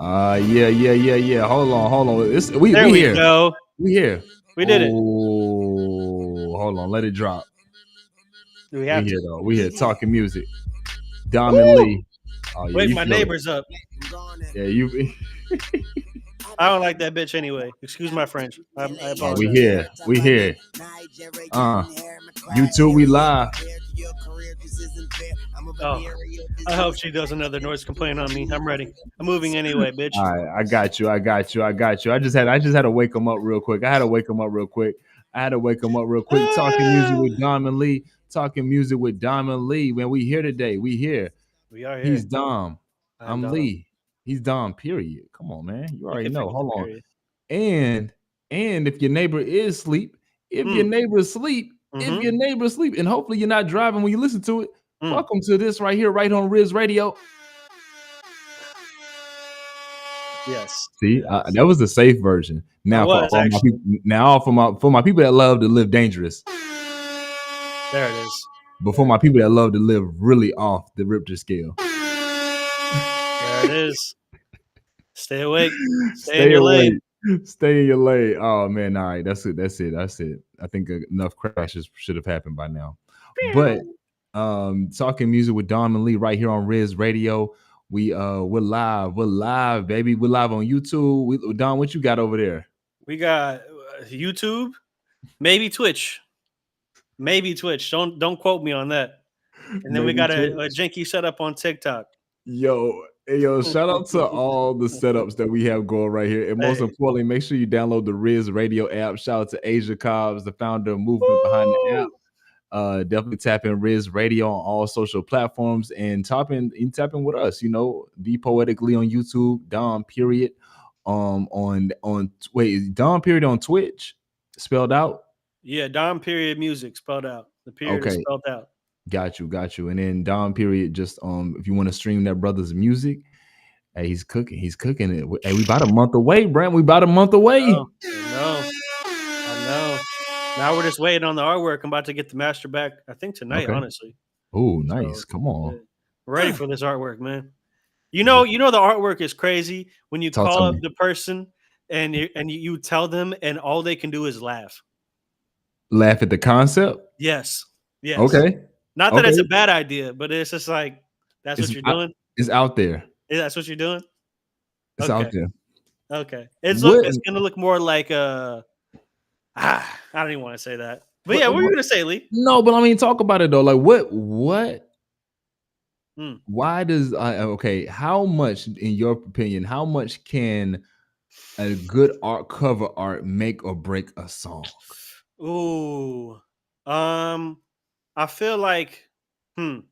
Yeah. Hold on. We There we here. go. We here. We did it. Hold on. Let it drop. We We have here to. though. We here talking music. Diamond Woo! Lee. Oh yeah, Wait, you my feel it. neighbor's up. Yeah, you. I don't like that bitch anyway. Excuse my French. I Oh, we apologize. here. We here. YouTube, we live. Oh, I hope she does another noise complaint on me. I'm ready. I'm moving anyway, bitch. All right, I got you. I just had to wake him up real quick. Talking music with Diamond Lee. Talking music with Diamond Lee. Man, we here today. We here. We are He's here. Dom. I'm I'm Dom. Lee. He's Dom. Period. Come on, man. You You already can know. forget the Hold on. period. And if your neighbor is asleep, and hopefully you're not driving when you listen to it. Welcome to this right here, right on Rizz Radio. Yes. See, that was the safe version. Now for all my people, for my people that love to live dangerous. There it is. But for my people that love to live really off the Ripter scale. There it is. Stay awake. Stay in your lane. Stay in your lane. Oh man, all right, that's it. I think enough crashes should have happened by now. But talking music with Dom and Lee right here on Rizz Radio. We're live, baby. We're live on YouTube. Don, what you got over there? We got YouTube, maybe Twitch. Don't quote me on that. And then we got a janky setup on TikTok. Yo, shout out to all the setups that we have going right here. And most importantly, make sure you download the Rizz Radio app. Shout out to Asia Cobbs, the founder of movement behind the app. Definitely tap in Rizz Radio on all social platforms and tap in with us. The Poeticlee on YouTube, Dom period Dom period on Twitch, spelled out. Yeah, Dom period music spelled out. The period is spelled out. Got you. And then Dom period, just if you want to stream that brother's music, hey, he's cooking it. Hey, we about a month away, Brent. I know. Now we're just waiting on the artwork. I'm about to get the master back, I think tonight, honestly. Oh, nice. Come on. Yeah. We're ready for this artwork, man. You know the artwork is crazy when you call up the person and you tell them and all they can do is laugh. Laugh at the concept? Yes. Okay. Not that it's a bad idea, but it's just like that's what you're doing. It's out there. That's what you're doing. It's out there. Okay. It's gonna look more like I don't even want to say that. But yeah, what were you gonna say, Lee? No, but I mean, talk about it though. Like what? Why does how much, in your opinion, how much can a good cover art make or break a song? Ooh. I feel like I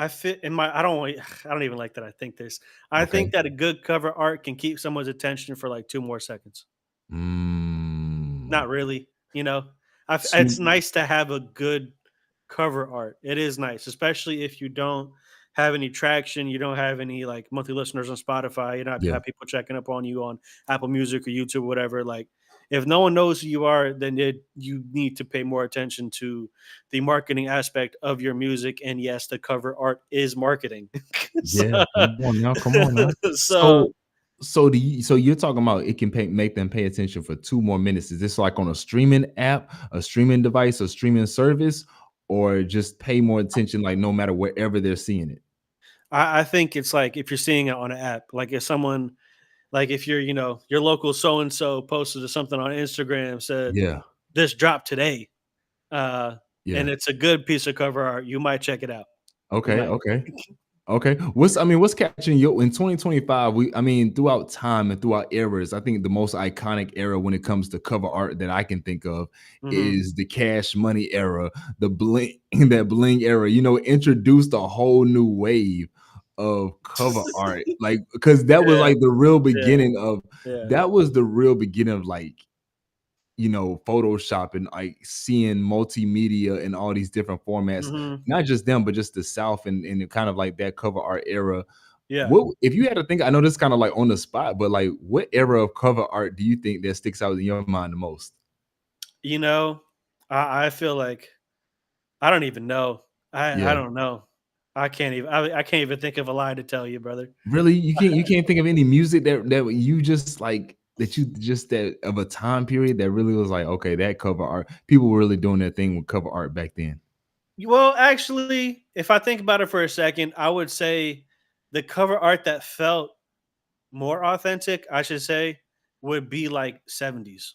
don't even like that I think this. I think that a good cover art can keep someone's attention for like 2 more seconds. Not really, it's nice to have a good cover art. It is nice, especially if you don't have any traction, you don't have any like monthly listeners on Spotify, you don't have people checking up on you on Apple Music or YouTube or whatever. Like, if no one knows who you are, then you need to pay more attention to the marketing aspect of your music. And yes, the cover art is marketing. Come on now. So you're talking about it can make them pay attention for 2 more minutes. Is this like on a streaming app, a streaming device, a streaming service, or just pay more attention, like no matter wherever they're seeing it? I think it's like if you're seeing it on an app, like if someone, like if you're, your local so-and-so posted something on Instagram, said, this dropped today. And it's a good piece of cover art, you might check it out. Okay. What's catching you in 2025? Throughout time and throughout eras, I think the most iconic era when it comes to cover art that I can think of is the Cash Money era, the bling era. Introduced a whole new wave of cover art, like, because that was like the real beginning of like, Photoshop and like seeing multimedia and all these different formats, not just them, but just the South and kind of like that cover art era. What, if you had to think, I know this is kind of like on the spot, but like what era of cover art do you think that sticks out in your mind the most? I feel like I don't even know. I don't know. I can't even think of a lie to tell you, brother. Really? You can't think of any music that you just like that you just that of a time period that really was like, okay, that cover art, people were really doing their thing with cover art back then. Well, actually, if I think about it for a second, I would say the cover art that felt more authentic, I should say, would be like 70s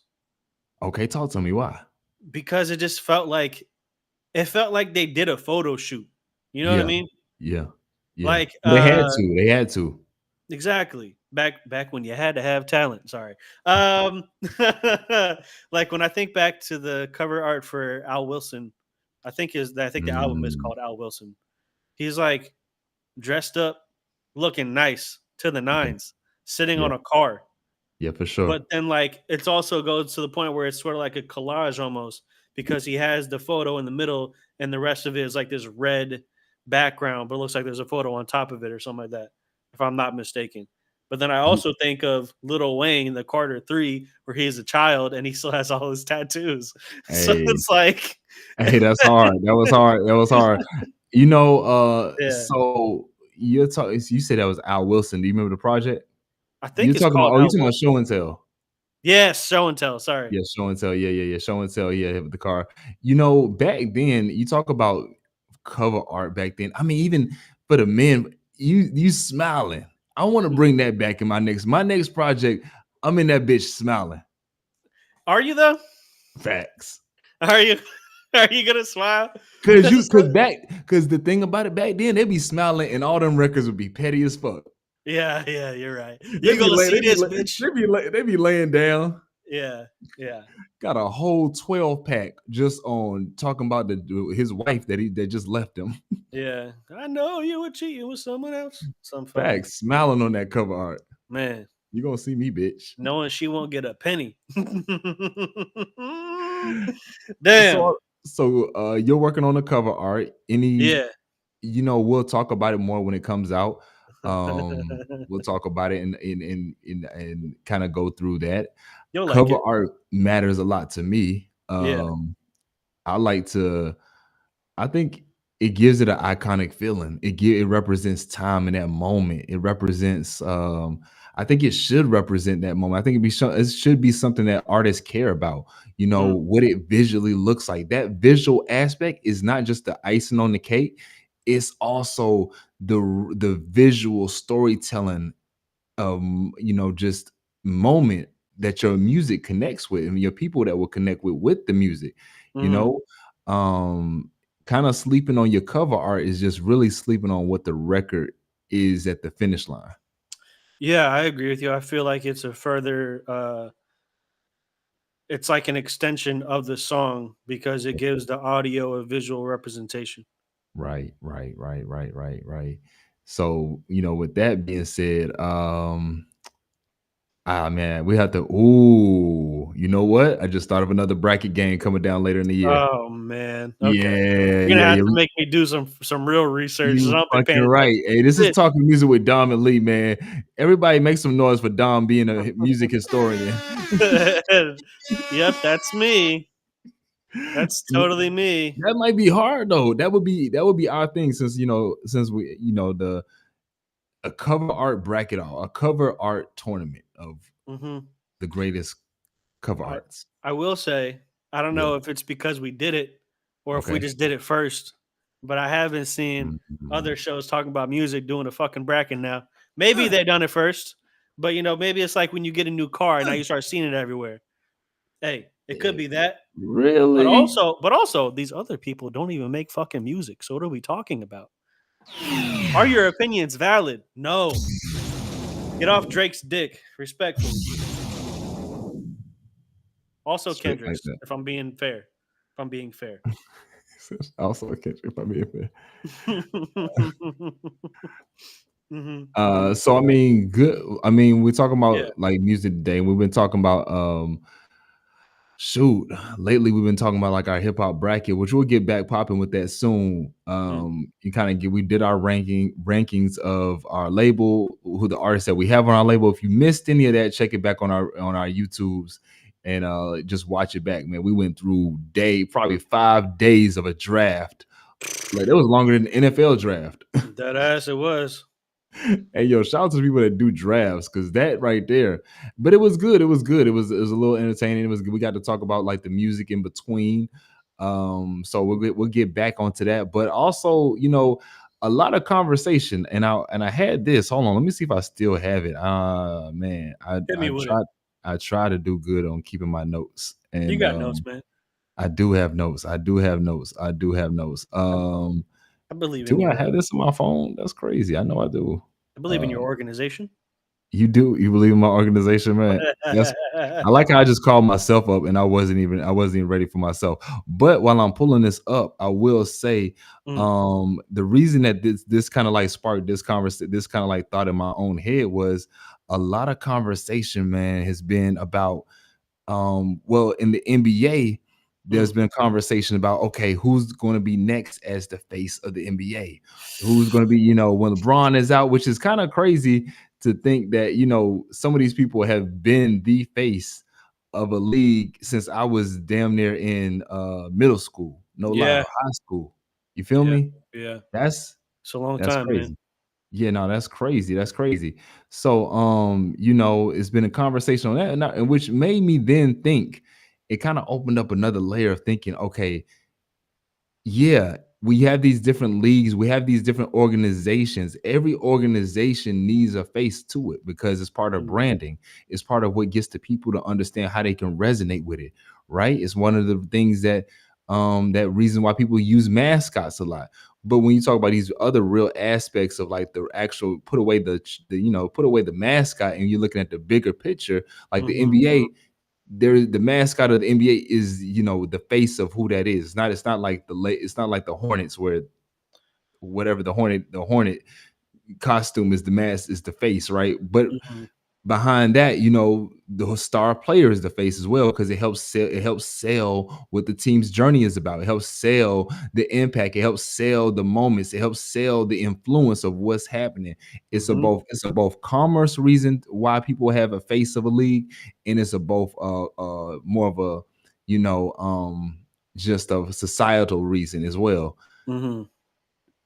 Okay, talk to me. Why? because it felt like they did a photo shoot. You know what I Yeah, mean? yeah, yeah. Like They had to. They had to. exactly. Back when you had to have talent, sorry. Like when I think back to the cover art for Al Wilson, I think the album is Mm, called Al Wilson. He's like dressed up, looking nice to the yeah, nines, sitting yeah, on a car. yeah, for sure. But then, like, it's also goes to the point where it's sort of like a collage almost because he has the photo in the middle and the rest of it is like this red background, but it looks like there's a photo on top of it or something like that, if I'm not mistaken. But then I You also think of Little Wayne, the Carter 3, where he's a child and he still has all his tattoos. So hey, it's like, hey, that's hard. That was hard. That was hard. You know, yeah, so you're talking you said that was Al Wilson. Do you remember the project? I think it's called You Al talking about Wilson. Show and Tell. Yes, show and tell. Sorry. Yeah, Show and Tell. Yeah, yeah, yeah. Show and Tell. Yeah, with the car. You know, back then, you talk about cover art back then. I mean, even for the men, you smiling. I want to bring that back in my next project. I'm in that bitch smiling. Are you though? Facts. Are you? Are you gonna smile? Cause Because you cause back cause the thing about it back then, they be smiling and all them records would be petty as fuck. yeah, yeah, you're right. They You be gonna lay, see they be this, lay, bitch? they be laying down. Yeah, yeah, Got a whole 12 pack just on talking about his wife that just left him. yeah. I know you were cheating with someone else. Something funny, Facts, smiling on that cover art. man. You gonna see me, bitch. Knowing she won't get a penny. Damn. So you're working on the cover art. Yeah. We'll talk about it more when it comes out. We'll talk about it and kind of go through that. You'll like Cover it. art matters a lot to me. Yeah. I like to I think it gives it an iconic feeling. It represents time in that moment. It represents I think it should represent that moment. I think it should be something that artists care about. Mm, What it visually looks like. That visual aspect is not just the icing on the cake. It's also the visual storytelling just moment that your music connects with and your people that will connect with the music, you mhm. know? Um, Kind of sleeping on your cover art is just really sleeping on what the record is at the finish line. Yeah, I agree with you. I feel like it's like an extension of the song because it gives the audio a visual representation. Right, right, right, right, right, right. So, with that being said, man, we have to you know what? I just thought of another bracket game coming down later in the year. Oh man. Okay. Yeah, You're gonna yeah, have yeah. to make me do some real research 'cause You I've been fucking paying right. attention Hey, this to is shit. talking music with Dom and Lee, man. Everybody make some noise for Dom being a music historian. Yep, that's me. That's totally me. That might be hard though. That would be our thing since we the a cover art bracket a cover art tournament of Mhm. the greatest cover I arts. I will say, I don't Yeah. know if it's because we did it or if we Okay. just did it first, but I have been seeing Mhm. other shows talking about music doing a fucking bracket now. Maybe they done it first, but, maybe it's like when you get a new car and now you start seeing it everywhere. Hey, it could be that, but Really? also these other people don't even make fucking music, so what are we talking about? Are your opinions valid? No. Get off Drake's dick, respectfully. Also Straight like Kendrick's, that. if I'm being fair. If I'm being fair. Also, I catch if I'm being fair. Mhm. So I mean, good. I mean, we're talking Yeah. about like music today. We've been talking about shoot. Lately we've been talking about like our hip hop bracket, which we'll get back popping with that soon. Mm. You kind of get we did our rankings of our label, who the artists that we have on our label. If you missed any of that, check it back on our YouTubes and just watch it back, man. We went through probably 5 days of a draft Like, that was longer than the NFL draft. That ass it was. Hey, yo, shout out to the people that do drafts because that right there. But it was good. It was good. It was a little entertaining. It was good. We got to talk about like the music in between. So we'll get back onto that. But also, a lot of conversation. And I had this. Hold on, let me see if I still have it. Man, I Hit me I with it. tried I try to do good on keeping my notes. You And got notes, man. I do have notes. I do have notes. I do have notes. I, I believe in Do I your have this on my phone? That's crazy. I know I do. I believe in your Um, organization. you do? You believe in my organization, man? That's I like how I just called myself up and I wasn't even ready for myself. But while I'm pulling this up, I will say Mm, the reason that this kind of like sparked this kind of like thought in my own head was a lot of conversation, man, has been about well, in the NBA, there's mm. been conversation about okay, who's going to be next as the face of the NBA? Who's going to be, when LeBron is out, which is kind of crazy to think that, some of these people have been the face of a league since I was damn near in middle school, no lie, Yeah, or high school. You feel yeah, me? yeah. That's It's a long that's time, man. crazy. Yeah, no, that's crazy. That's crazy. So, it's been a conversation on that, and which made me then think. It kind of opened up another layer of thinking. Okay, yeah, we have these different leagues, we have these different organizations. Every organization needs a face to it because it's part of Mm, branding. It's part of what gets the people to understand how they can resonate with it, right? It's one of the things that reason why people use mascots a lot. But when you talk about these other real aspects of like the actual put away the mascot and you're looking at the bigger picture, like the mhm, NBA, the mascot of the NBA is the face of who that is. It's not like it's not like the Hornets where whatever the Hornet costume is the face, right? But mhm, behind that, the star player is the face as well because it helps sell what the team's journey is about. It helps sell the impact. It helps sell the moments. It helps sell the influence of what's happening. mhm, It's a both commerce reason why people have a face of a league, and it's a both more of a you know just a societal reason as well. mhm,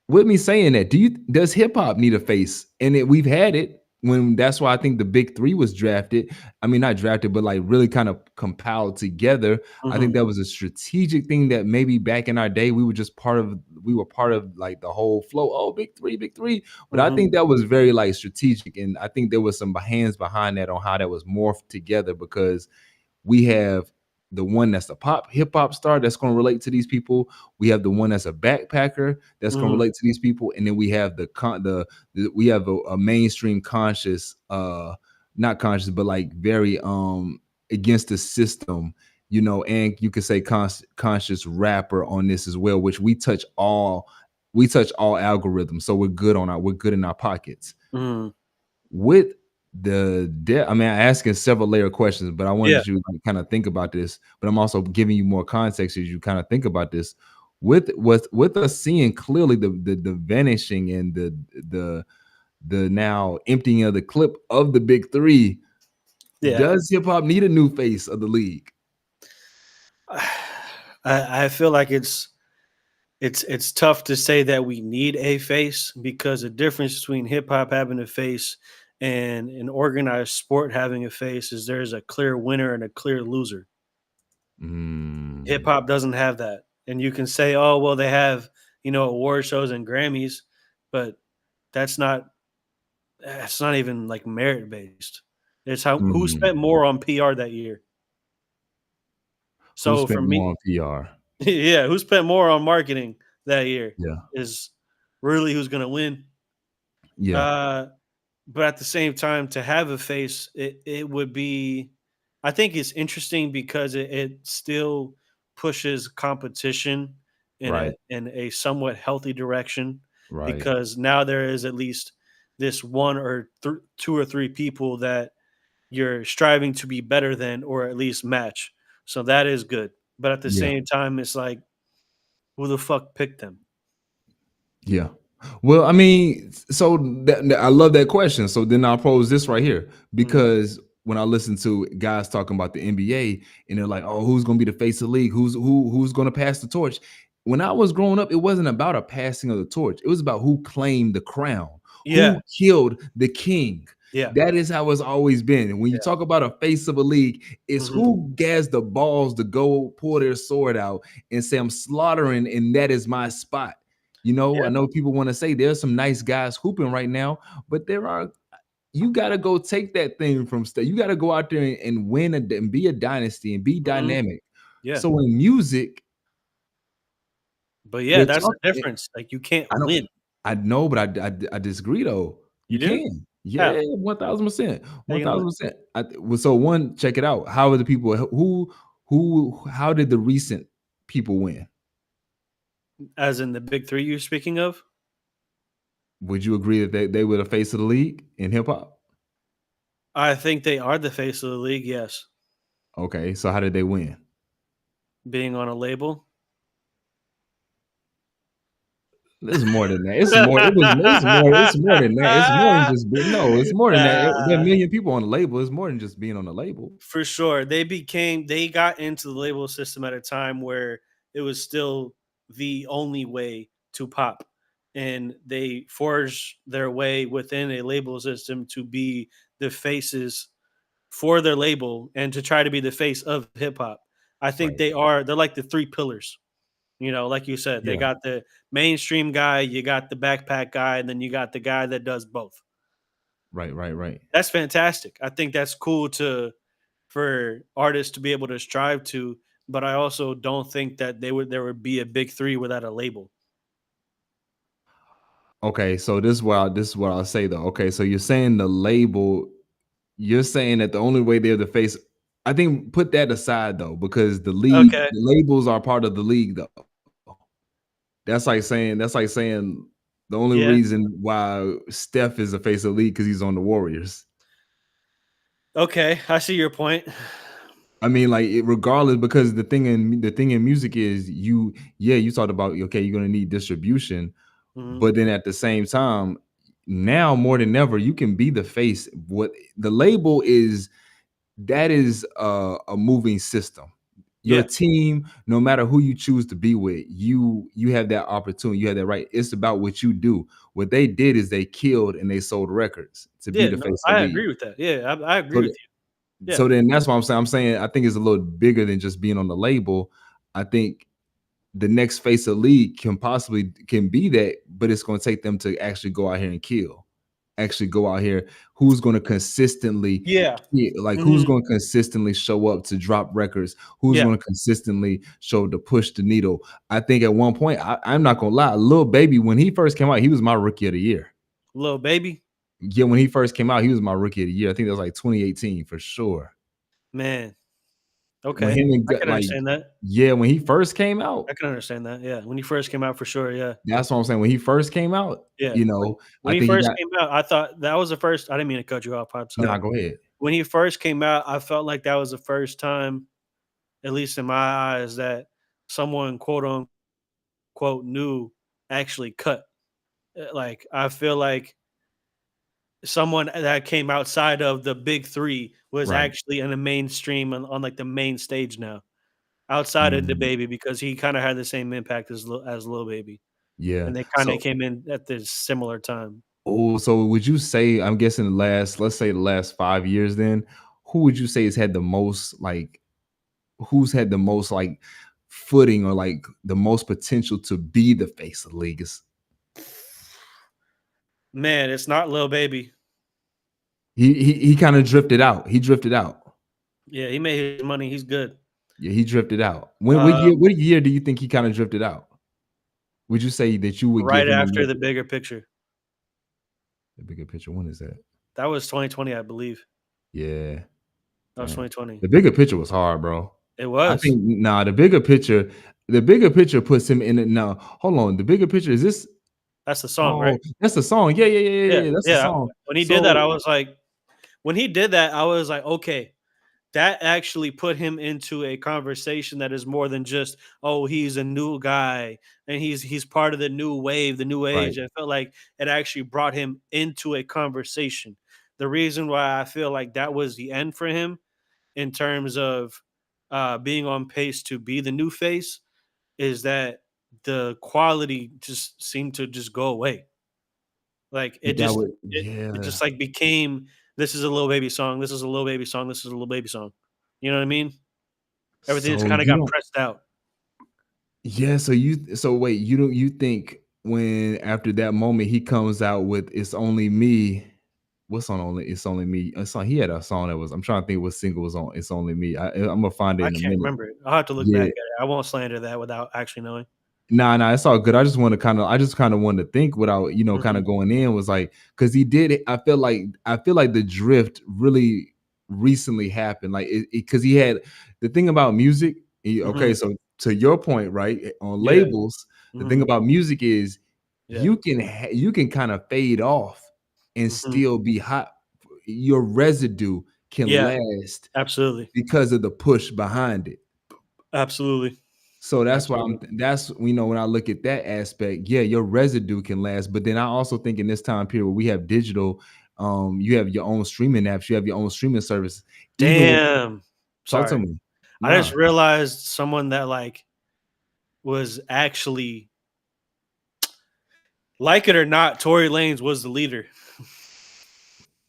With me saying that, does hip hop need a face? And we've had it when that's why I think the big three was drafted. I mean, not drafted, but like really kind of compiled together. I think mhm, that was a strategic thing that maybe back in our day we were part of like the whole flow. Oh, big three, big three. But I mhm, think that was very like strategic. And I think there was some hands behind that on how that was morphed together because we have the one that's a pop hip hop star that's going to relate to these people. We have the one that's a backpacker that's going to mhm, relate to these people, and then we have we have a mainstream conscious, not conscious, but like very against the system, and you could say conscious rapper on this as well, which we touch all algorithms, so we're good in our pockets mhm. with I mean, I'm asking several layer questions, but I Yeah, wanted you to kind of think about this. But I'm also giving you more context as you kind of think about this. With us seeing clearly the vanishing and the now emptying of the clip of the big three, yeah. does hip hop need a new face of the league? I feel like it's tough to say that we need a face because the difference between hip hop having a face and an organized sport having a face is there's a clear winner and a clear loser. Hip Mm, hop doesn't have that. And you can say, "Oh, well, they have, award shows and Grammys," but that's not that's not even like merit based. It's how who mm. spent more on PR that year. Who So for spent me, more on PR? yeah, who spent more on marketing that year Yeah, is really who's going to win. yeah, Uh, but at the same time, to have a face, it would be. I think it's interesting because it still pushes competition right, in a somewhat healthy direction. right, Because now there is at least this one or two or three people that you're striving to be better than, or at least match. So that is good. But at the yeah. same time, it's like, who the fuck picked them? Yeah. Well, I mean, so I love that question. So then I'll pose this right here Mhm. because when I listen to guys talking about the NBA and they're like, "Oh, who's going to be the face of the league? Who's going to pass the torch?" when I was growing up, it wasn't about a passing of the torch. It was about who claimed the crown, Yeah, who killed the king. yeah, That is how it's always been. And when you yeah. talk about a face of a league, it's Mhm. who has the balls to go pull their sword out and say, I'm slaughtering, and that is my spot. You know, Yeah, I know people want to say there's some nice guys hooping right now, but there are you got to go take that thing from state. You got to go out there and win and be a dynasty and be mhm, dynamic. yeah. So in music, But yeah, we're that's the talking. difference. Like, you can't I don't win. I know, but I disagree though. You You do? can. How? Yeah, 1000%. How you gonna win? 1000%. Well, so one, check it out. How are the people how did the recent people win? As in the big 3 you're speaking of? Would you agree that they were the face of the league in hip hop? I think they are the face of the league, yes. Okay, so how did they win? Being on a label. It's more than that. It's more than that. It's more than just being no, it's more than that. There are a Uh, million people on the label. It's more than just being on the label. for sure. They got into the label system at a time where it was still the only way to pop. And they forged their way within a label system to be the faces for their label and to try to be the face of hip hop. I think Right. they're like the 3 pillars. You know, like you said, they Yeah. got the mainstream guy, you got the backpack guy, and then you got the guy that does both. Right, right, right. That's fantastic. I think that's cool to for artists to be able to strive to, but I also don't think that there would be a big 3 without a label. Okay, so this is what I'll say though. Okay, so you're saying the label, you're saying that the only way they're the face. I think put that aside though, because Okay. the labels are part of the league though. That's like saying the only Yeah. reason why Steph is the face of the league because he's on the Warriors. Okay. I see your point. I mean, like regardless, because the thing in music is you talked about okay, you're gonna need distribution, Mhm. but then at the same time, now more than ever, you can be the face. What the label is, that is a moving system. Your Yeah. team, no matter who you choose to be with, you have that opportunity. You have that right. It's about what you do. What they did is they killed and they sold records to be Yeah. the No, face of I the league. agree with that. Yeah. I agree So, with you. Yeah. so then that's what I'm saying. I'm saying I think it's a little bigger than just being on the label. I think the next face of league can be that, but it's going to take them to actually go out here and kill. Actually go out here. Who's going to consistently Yeah. like who's Mhm. going to consistently show up to drop records? Who's Yeah. going to consistently show to push the needle? I think at one point, I'm not gonna lie, Lil Baby, when he first came out, he was my rookie of the year. Little baby. Yeah, when he first came out, he was my rookie of the year. I think that was like 2018 for sure. Man. When Okay. him and I can like, understand that. yeah, when he first came out, I can understand that. Yeah. When you first came out for sure. Yeah. that's what I'm saying. When he first came out, Yeah. you know, I When he think he first got came out, I thought that was the first I didn't mean to cut you off, I'm nah, sorry. go ahead. When he first came out, I felt like that was the first time, at least in my eyes, that someone quote unquote new actually cut. Like I feel like someone that came outside of the big 3 was Right. actually in the mainstream on like the main stage now, outside of the Mm, baby because he kinda had the same impact as Lil Baby, yeah. and they kinda So, came in at this similar time. oh, so would you say, I'm guessing the last, let's say the last 5 years then, who would you say has had the most like who's had the most like footing or like the most potential to be the face of the league? Man, it's not Lil Baby. He kind of drifted out. He drifted out. Yeah, he made his money, he's good. Yeah, he drifted out. Uh, What year do you think he kind of drifted out? Would you say that you would give right him after enough the bigger picture. the bigger picture? When is that? That was 2020, I believe. Yeah, That was damn. 2020. The bigger picture was hard, bro. It I was. think nah, the bigger picture puts him in it now. Hold on, the bigger picture is this. That's the song, Oh, right? that's the song. Yeah, yeah, yeah, yeah, Yeah, yeah. That's the yeah. song. When he did that, So I was like when he did that, I was like, "Okay, that actually put him into a conversation that is more than just, oh, he's a new guy and he's part of the new wave, the new right. age." I felt like it actually brought him into a conversation. The reason why I feel like that was the end for him in terms of being on pace to be the new face is that the quality just seemed to just go away. Like it That just would it yeah. just like became this is a little baby song, this is a little baby song, this is a little baby song. You know what I mean? Everything just So kind of you got don't pressed out. yeah, so wait, you think when after that moment he comes out with "It's Only Me," what song only "It's Only Me"? A song he had a song that was I'm trying to think what single was on "It's Only Me." I'm gonna find it I in a can't minute. remember it. I'll have to look back Yeah. at it. I won't slander that without actually knowing. Nah, nah, it's all good. I just kind of wanted to think without, kind Mhm, of going in was like, because he did it. I feel like the drift really recently happened. Like it because he had the thing about music. Okay, mhm, so to your point, right? On yeah, labels, the thing mhm, about music is yeah, you can kind of fade off and mhm, still be hot. Your residue can yeah, last absolutely, because of the push behind it. absolutely, So that's why absolutely. that's when I look at that aspect, yeah, your residue can last. But then I also think in this time period where we have digital, you have your own streaming apps, you have your own streaming service. Even when Damn. talk to Sorry. me. I Nah, just realized someone that, like, was actually like it or not, Tory Lanez was the leader.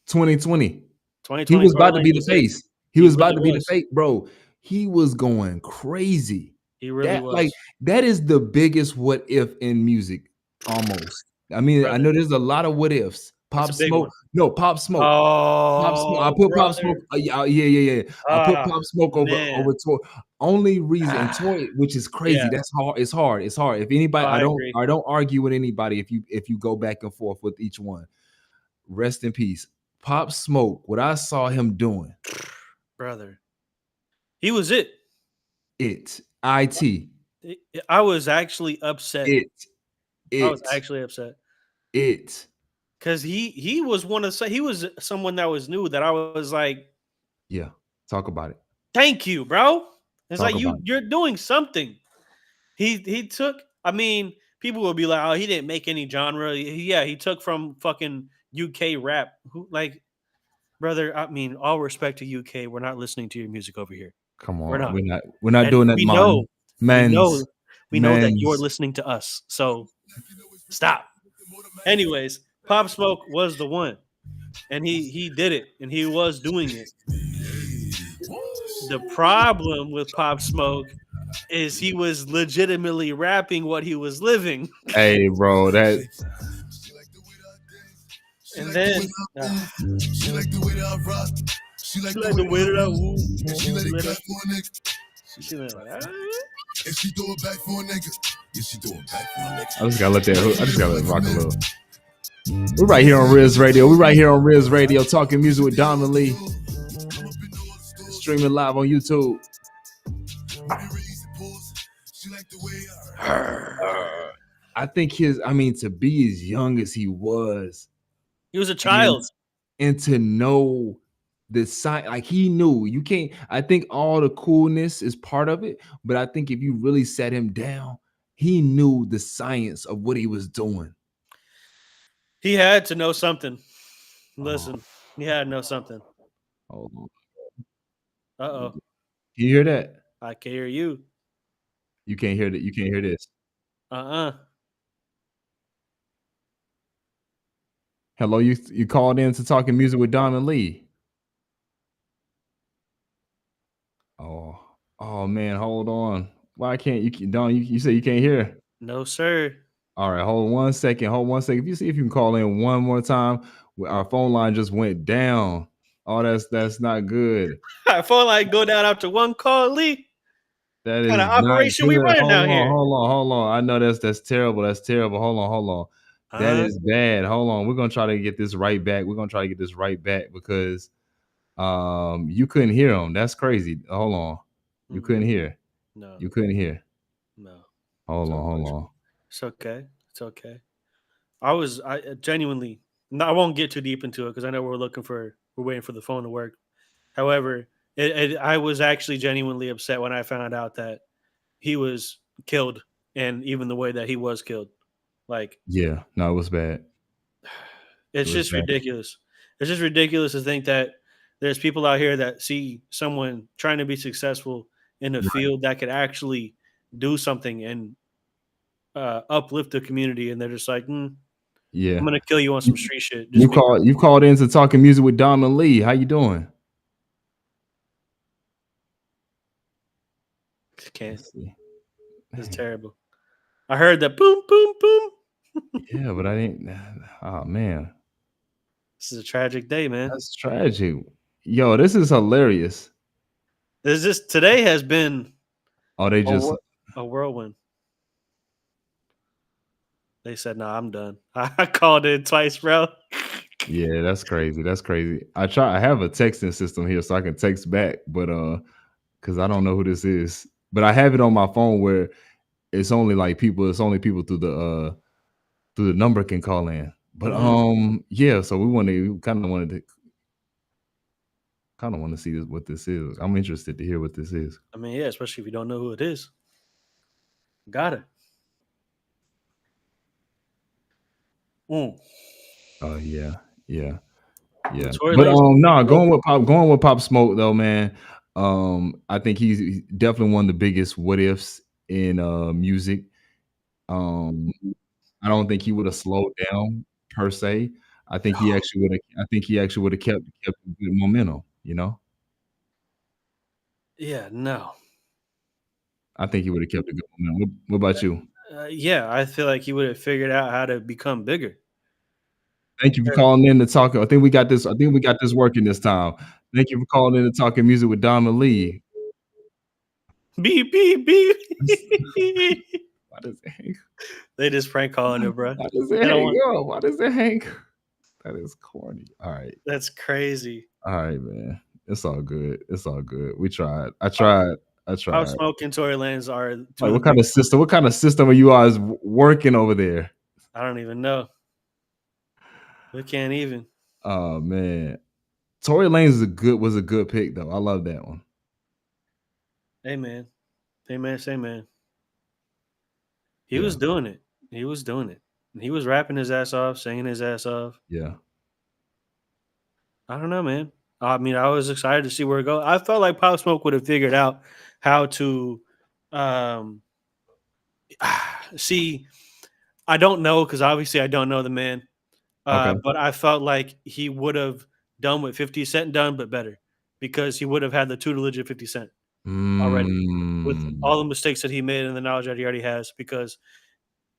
2020. He 2020, was Tory about to be Lanez the was it. face. He He was about really to be the was. face, bro. He was going crazy. He really Like was. that is the biggest what if in music almost. I mean, I Brother, know there's a lot of what ifs. that's Pop a big Smoke, one. no, Pop Smoke. Pop Smoke. I Oh, put Pop Smoke. brother. Yeah, yeah. I put Ah, Pop Smoke over man. Tory. Only reason and Ah, Tory, which is crazy. yeah. That's hard. It's hard. It's hard. If anybody, Oh, I agree. I don't argue with anybody. If you go back and forth with each one, rest in peace. Pop Smoke. What I saw him doing, Brother. He was it. it, I was actually upset. it, I was it, actually upset. it. 'Cause he was he was someone that was new that I was like, Yeah. Talk about it. "Thank you, bro." It's Talk like about it. you're doing something. He took I mean, people will be like, "Oh, he didn't make any genre." Yeah, he took from fucking UK rap. Who like, brother, I mean, all respect to UK, we're not listening to your music over here. Come We're on. not. We're not And doing that, man. we know Men's, we know that you're men's. listening to us. So stop. Anyways, Pop Smoke was the one. And he did it and he was doing it. The problem with Pop Smoke is he was legitimately rapping what he was living. Hey, bro, that And then she like the way that I woo. She let her she let like, I just gotta let that hook. I just gotta let it rock a little. We're right here on Rizz Radio. We're right here on Rizz Radio, talking music with Diamond Lee. Streaming live on YouTube. I think to be as young as he was, he was a and child. to know the sign, like he knew you can't. I think all the coolness is part of it, but I think if you really set him down, he knew the science of what he was doing. He had to know something. Oh, Listen, he had to know something. hold on. Uh-oh. You hear that? I can hear you. You can't hear that. You can't hear this. Uh-uh. Hello, you called in to talking music with Diamond Lee. Oh, oh man, hold on. Why can't you, Don? You say you can't hear. No, sir. All right, hold 1 second. Hold 1 second. If you see if you can call in one more time, our phone line just went down. Oh, that's not good. Phone like go down after one call, Lee. That Kind of is not operation we good. running down here. Hold on. I know that's terrible. That's terrible. Hold on. That Huh? is bad. Hold on. We're gonna try to get this right back. We're gonna try to get this right back because you couldn't hear him. That's crazy. Hold on. You couldn't Mm-mm. hear. No, You couldn't hear. no. It's Hold unfortunate. on. It's okay. It's okay. I genuinely no, I won't get too deep into it because I know we're waiting for the phone to work. However, I was actually genuinely upset when I found out that he was killed and even the way that he was killed. Like Yeah, no, it was bad. It it's was just bad. ridiculous. It's just ridiculous to think that there's people out here that see someone trying to be successful in a Right. field that could actually do something and uplift the community, and they're just like, Yeah. I'm gonna kill you on some You street shit. Just be you called into Talking Music with Diamond Lee. How you doing? can't. Let's see. It's Dang. terrible. I heard that boom, boom, boom. Yeah, but I didn't. Oh man, This is a tragic day, man. that's tragic. Yo, this is hilarious. This just today has been Oh, they a, just a whirlwind. They said, "No, I'm done." I called in twice, bro. yeah, that's crazy. That's crazy. I have a texting system here so I can text back, but because I don't know who this is. But I have it on my phone where it's only people through the number can call in. But yeah, so we kind of want to see what this is. I'm interested to hear what this is. I mean, yeah, especially if you don't know who it is. Got it. Mm. Oh yeah, yeah, yeah. Tory But Lanez. no, going with Pop Smoke though, man. I think he's definitely one of the biggest what ifs in music. Um, I don't think he would have slowed down per se. I think he actually would have kept good momentum, you know? Yeah, no. I think he would have kept a good momentum. What about you? Yeah, I feel like he would have figured out how to become bigger. Thank you for calling in to talk. I think we got this working this time. Thank you for calling in to Talking Music with Diamond Lee. Beep beep beep. Why does it hang? They just prank calling it, bro. Why does it They don't hang want. up? Why does it hang? That is corny. All right. That's crazy. All right, man. It's all good. It's all good. We tried. Pop, I Pop tried. Smoke and Tory Lanez are two Like, of the biggest. what kind of system are you guys working over there? I don't even know. We can't even. Oh man. Tory Lanez was a good pick though. I love that one. Hey man. Hey man. Say man. He Yeah. was doing it. He was doing it. And he was rapping his ass off, singing his ass off. Yeah. I don't know, man. I mean, I was excited to see where it goes. I felt like Pop Smoke would have figured out how to um see. I don't know because obviously I don't know the man. Okay. But I felt like he would have done what 50 Cent done, but better because he would have had the tutelage of 50 Cent already with all the Mm. mistakes that he made and the knowledge that he already has. Because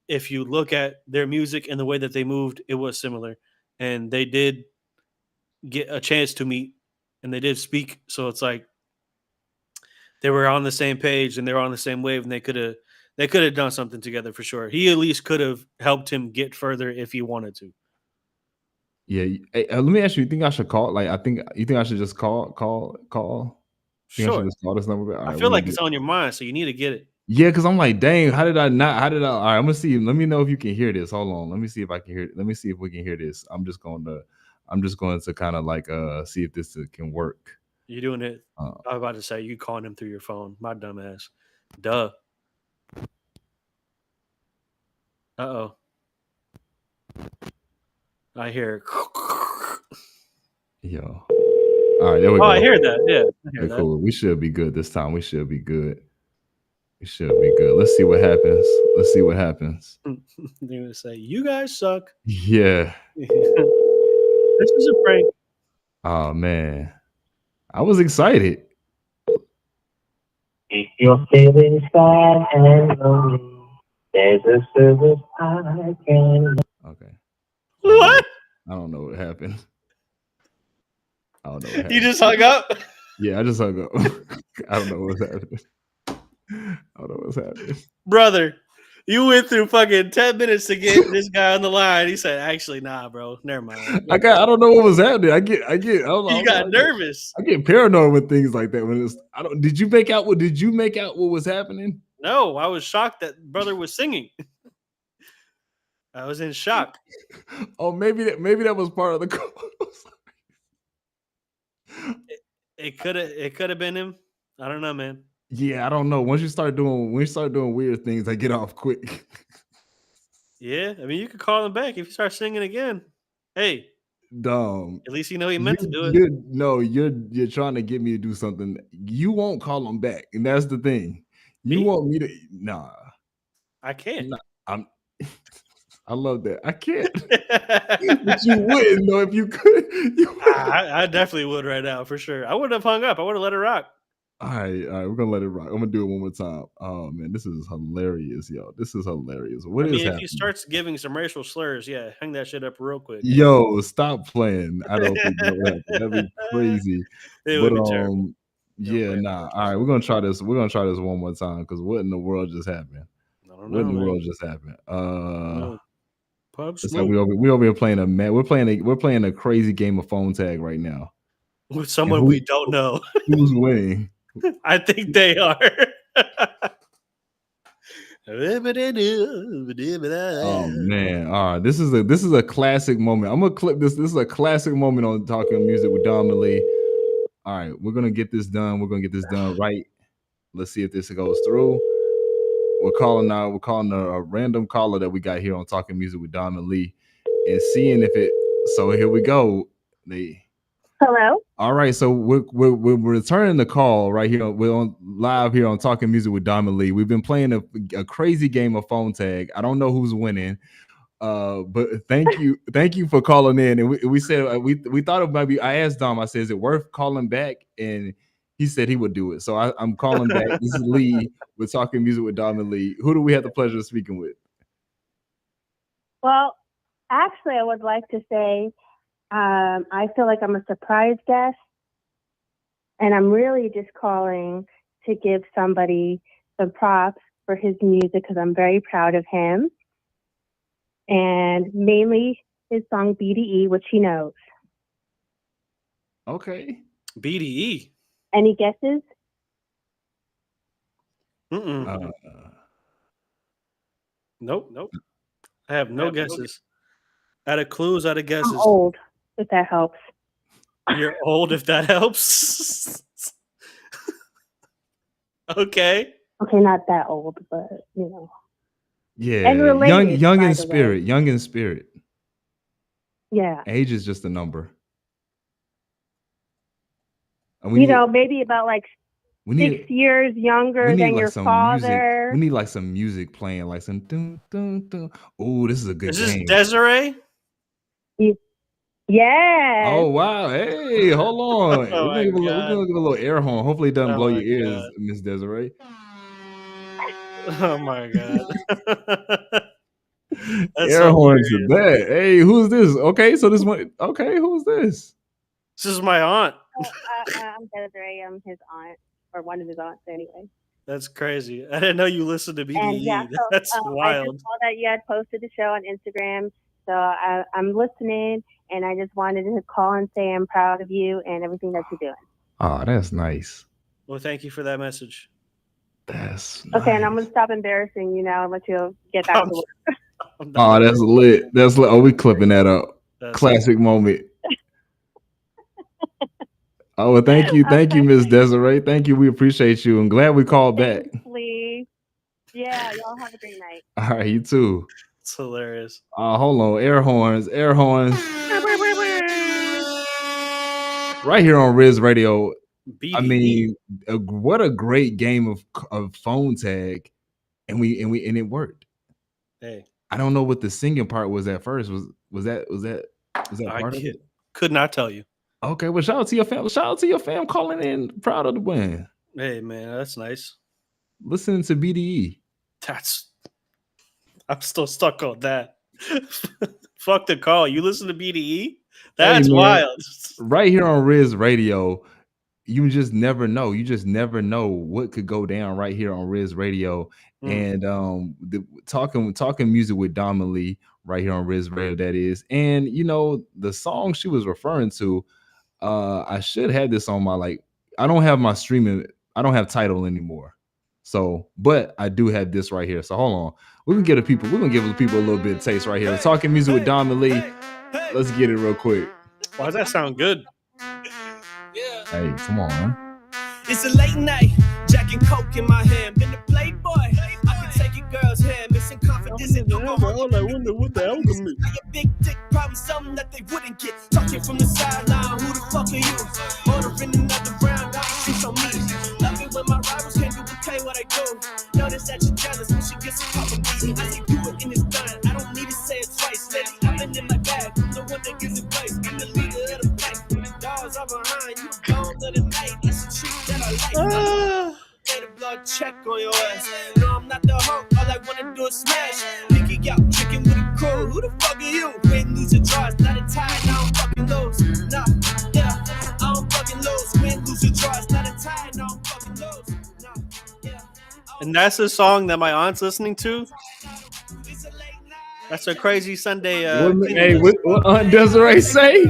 if you look at their music and the way that they moved, it was similar. And they did get a chance to meet and they did speak. So it's like they were on the same page and they were on the same wave and they could have done something together for sure. He at least could have helped him get further if he wanted to. Yeah. Hey, let me ask you, you think I should call? Like, you think I should just call? Think I should Sure. just call this number back? All I right, feel let me like do. it's on your mind, so you need to get it. Yeah, because I'm like, dang, all right, I'm gonna see. Let me know if you can hear this. Hold on. Let me see if I can hear. Let me see if we can hear this. I'm just going to kind of like see if this can work. You're doing it. Uh, I was about to say you calling him through your phone. My dumb ass. Duh. Uh-oh. I hear. yo. All right, there we Oh, I go. hear that. Yeah, I hear Okay, that. cool. We should be good this time. We should be good. We should be good. Let's see what happens. Let's see what happens. They're gonna say you guys suck. Yeah. This was a prank. Oh man. I was excited. If you're feeling sad and lonely, there's a service I can. Okay. What? I don't know what happened. I don't know what You happened. just hung up, Yeah, I just hung up. I don't know what's happening. I don't know what's happening. brother. You went through fucking 10 minutes to get this guy on the line. He said, "Actually, nah, bro. Never mind." I don't know what was happening. I don't You know. got nervous. I get paranoid with things like that when it's did you make out what was happening? No, I was shocked that brother was singing. I was in shock. Oh, maybe that was part of the call. It could have been him. I don't know, man. Yeah, I don't know. When you start doing weird things, I get off quick. Yeah, I mean, you could call him back if you start singing again. Hey, Dumb. at least you know he meant to do it. You're trying to get me to do something. You won't call them back, and that's the thing. You Me? want me to nah. I can't. I'm. I love that. I can't, but you wouldn't though if you could. I definitely would right now for sure. I wouldn't have hung up. I would have let it rock. All right, we're gonna let it rock. I'm gonna do it one more time. Oh man, this is hilarious, yo. This is hilarious. What is if happening? he starts giving some racial slurs, yeah, hang that shit up real quick. Yo, stop playing. I don't think that would happen. That'd be crazy. It But would be terrible. yeah, nah. All right, we're gonna try this. We're gonna try this one more time because what in the world just happened? I don't What know, in the man. world just happened? Pop It's like Smoke. we over here playing we're playing a crazy game of phone tag right now. With someone we don't know. Who's winning? I think they are. Oh man! All right, this is a classic moment. I'm gonna clip this. This is a classic moment on Talking Music with Dom and Lee. All right, we're gonna get this done. We're gonna get this done right. Let's see if this goes through. We're calling a random caller that we got here on Talking Music with Dom and Lee, and seeing if it. So here we go. Hello. All right, so we're returning the call right here. We're on live here on Talking Music with Dom and Lee. We've been playing a crazy game of phone tag. I don't know who's winning, but thank you for calling in. And we said we thought it might be. I asked Dom. I said, "Is it worth calling back?" And he said he would do it. So I'm calling back. This is Lee. We're Talking Music with Dom and Lee. Who do we have the pleasure of speaking with? Well, actually, I would like to say. I feel like I'm a surprise guest, and I'm really just calling to give somebody some props for his music because I'm very proud of him, and mainly his song BDE, which he knows. Okay. BDE. Any guesses? Nope. I have no guesses. Out of clues, out of guesses. I'm old, if that helps. You're old, if that helps. Okay. Okay, not that old, but you know. Yeah, and related, young in spirit, young in spirit. Yeah. Age is just a number. You know, maybe about like 6 years younger than your father. We need like some music playing, like some dun, dun, dun. Oh, this is a good game. Is this Desiree? Yeah. Oh wow! Hey, hold on. We're gonna give a little air horn. Hopefully, it doesn't blow your ears, Miss Desiree. Oh my god! Air horns are bad. Hey, who's this? Okay, so this one. Okay, who's this? This is my aunt. I'm Desiree. I'm his aunt, or one of his aunts, anyway. That's crazy. I didn't know you listened to BDE. And yeah, so, that's wild. I just saw that you had posted the show on Instagram, so I'm listening, and I just wanted to call and say I'm proud of you and everything that you're doing. Oh, that's nice. Well, thank you for that message. That's okay, nice. And I'm gonna stop embarrassing you now and let you get back to work. Oh, that's lit. That's lit. Oh, we clipping that up. That's classic moment. Oh, well, thank you, Miss Desiree. Thank you. We appreciate you. I'm glad we called back. Please. Yeah, y'all have a great night. All right, you too. It's hilarious. Hold on, air horns. Right here on Rizz Radio. BDE. I mean, what a great game of phone tag, and it worked. Hey, I don't know what the singing part was at first. Was that part of it? Could not tell you. Okay, well, shout out to your fam. Shout out to your fam calling in, proud of the win. Hey, man, that's nice. Listening to BDE. I'm still stuck on that. Fuck the call. You listen to BDE? That's wild. Right here on Rizz Radio, you just never know. You just never know what could go down right here on Rizz Radio. And talking music with Dom and Lee right here on Rizz Radio, that is. And you know, the song she was referring to, I should have this on my I don't have my streaming, I don't have Tidal anymore. So, but I do have this right here. So hold on. We're gonna give the people a little bit of taste right here. Talking music with Dom and Lee. Let's get it real quick. Why does that sound good? Hey, come on. It's a late night, Jack and Coke in my hand. Been a playboy. I can take a girl's hand, missing confidence and alcohol. I wonder what the alchemy. A big dick, probably something that they wouldn't get. Talking from the sideline, who the fuck are you? Ordering another round, I ain't shit on me. Love me when my rivals can't duplicate what I do. Notice that you're jealous when she gets a couple of me. I say do it the night. It's a treat that I like. Get a blood check on your ass. No, I'm not the hoe. All I wanna do is smash. Picking out, drinking with a crew. Who the fuck are you? Win, lose, or draw. It's not a tie. I don't fucking lose. Nah, yeah. I don't fucking lose. Win, lose, or draw. It's not a tie. I don't fucking lose. Nah, yeah. And that's the song that my aunt's listening to. That's a crazy Sunday. Hey, what Aunt Desiree say?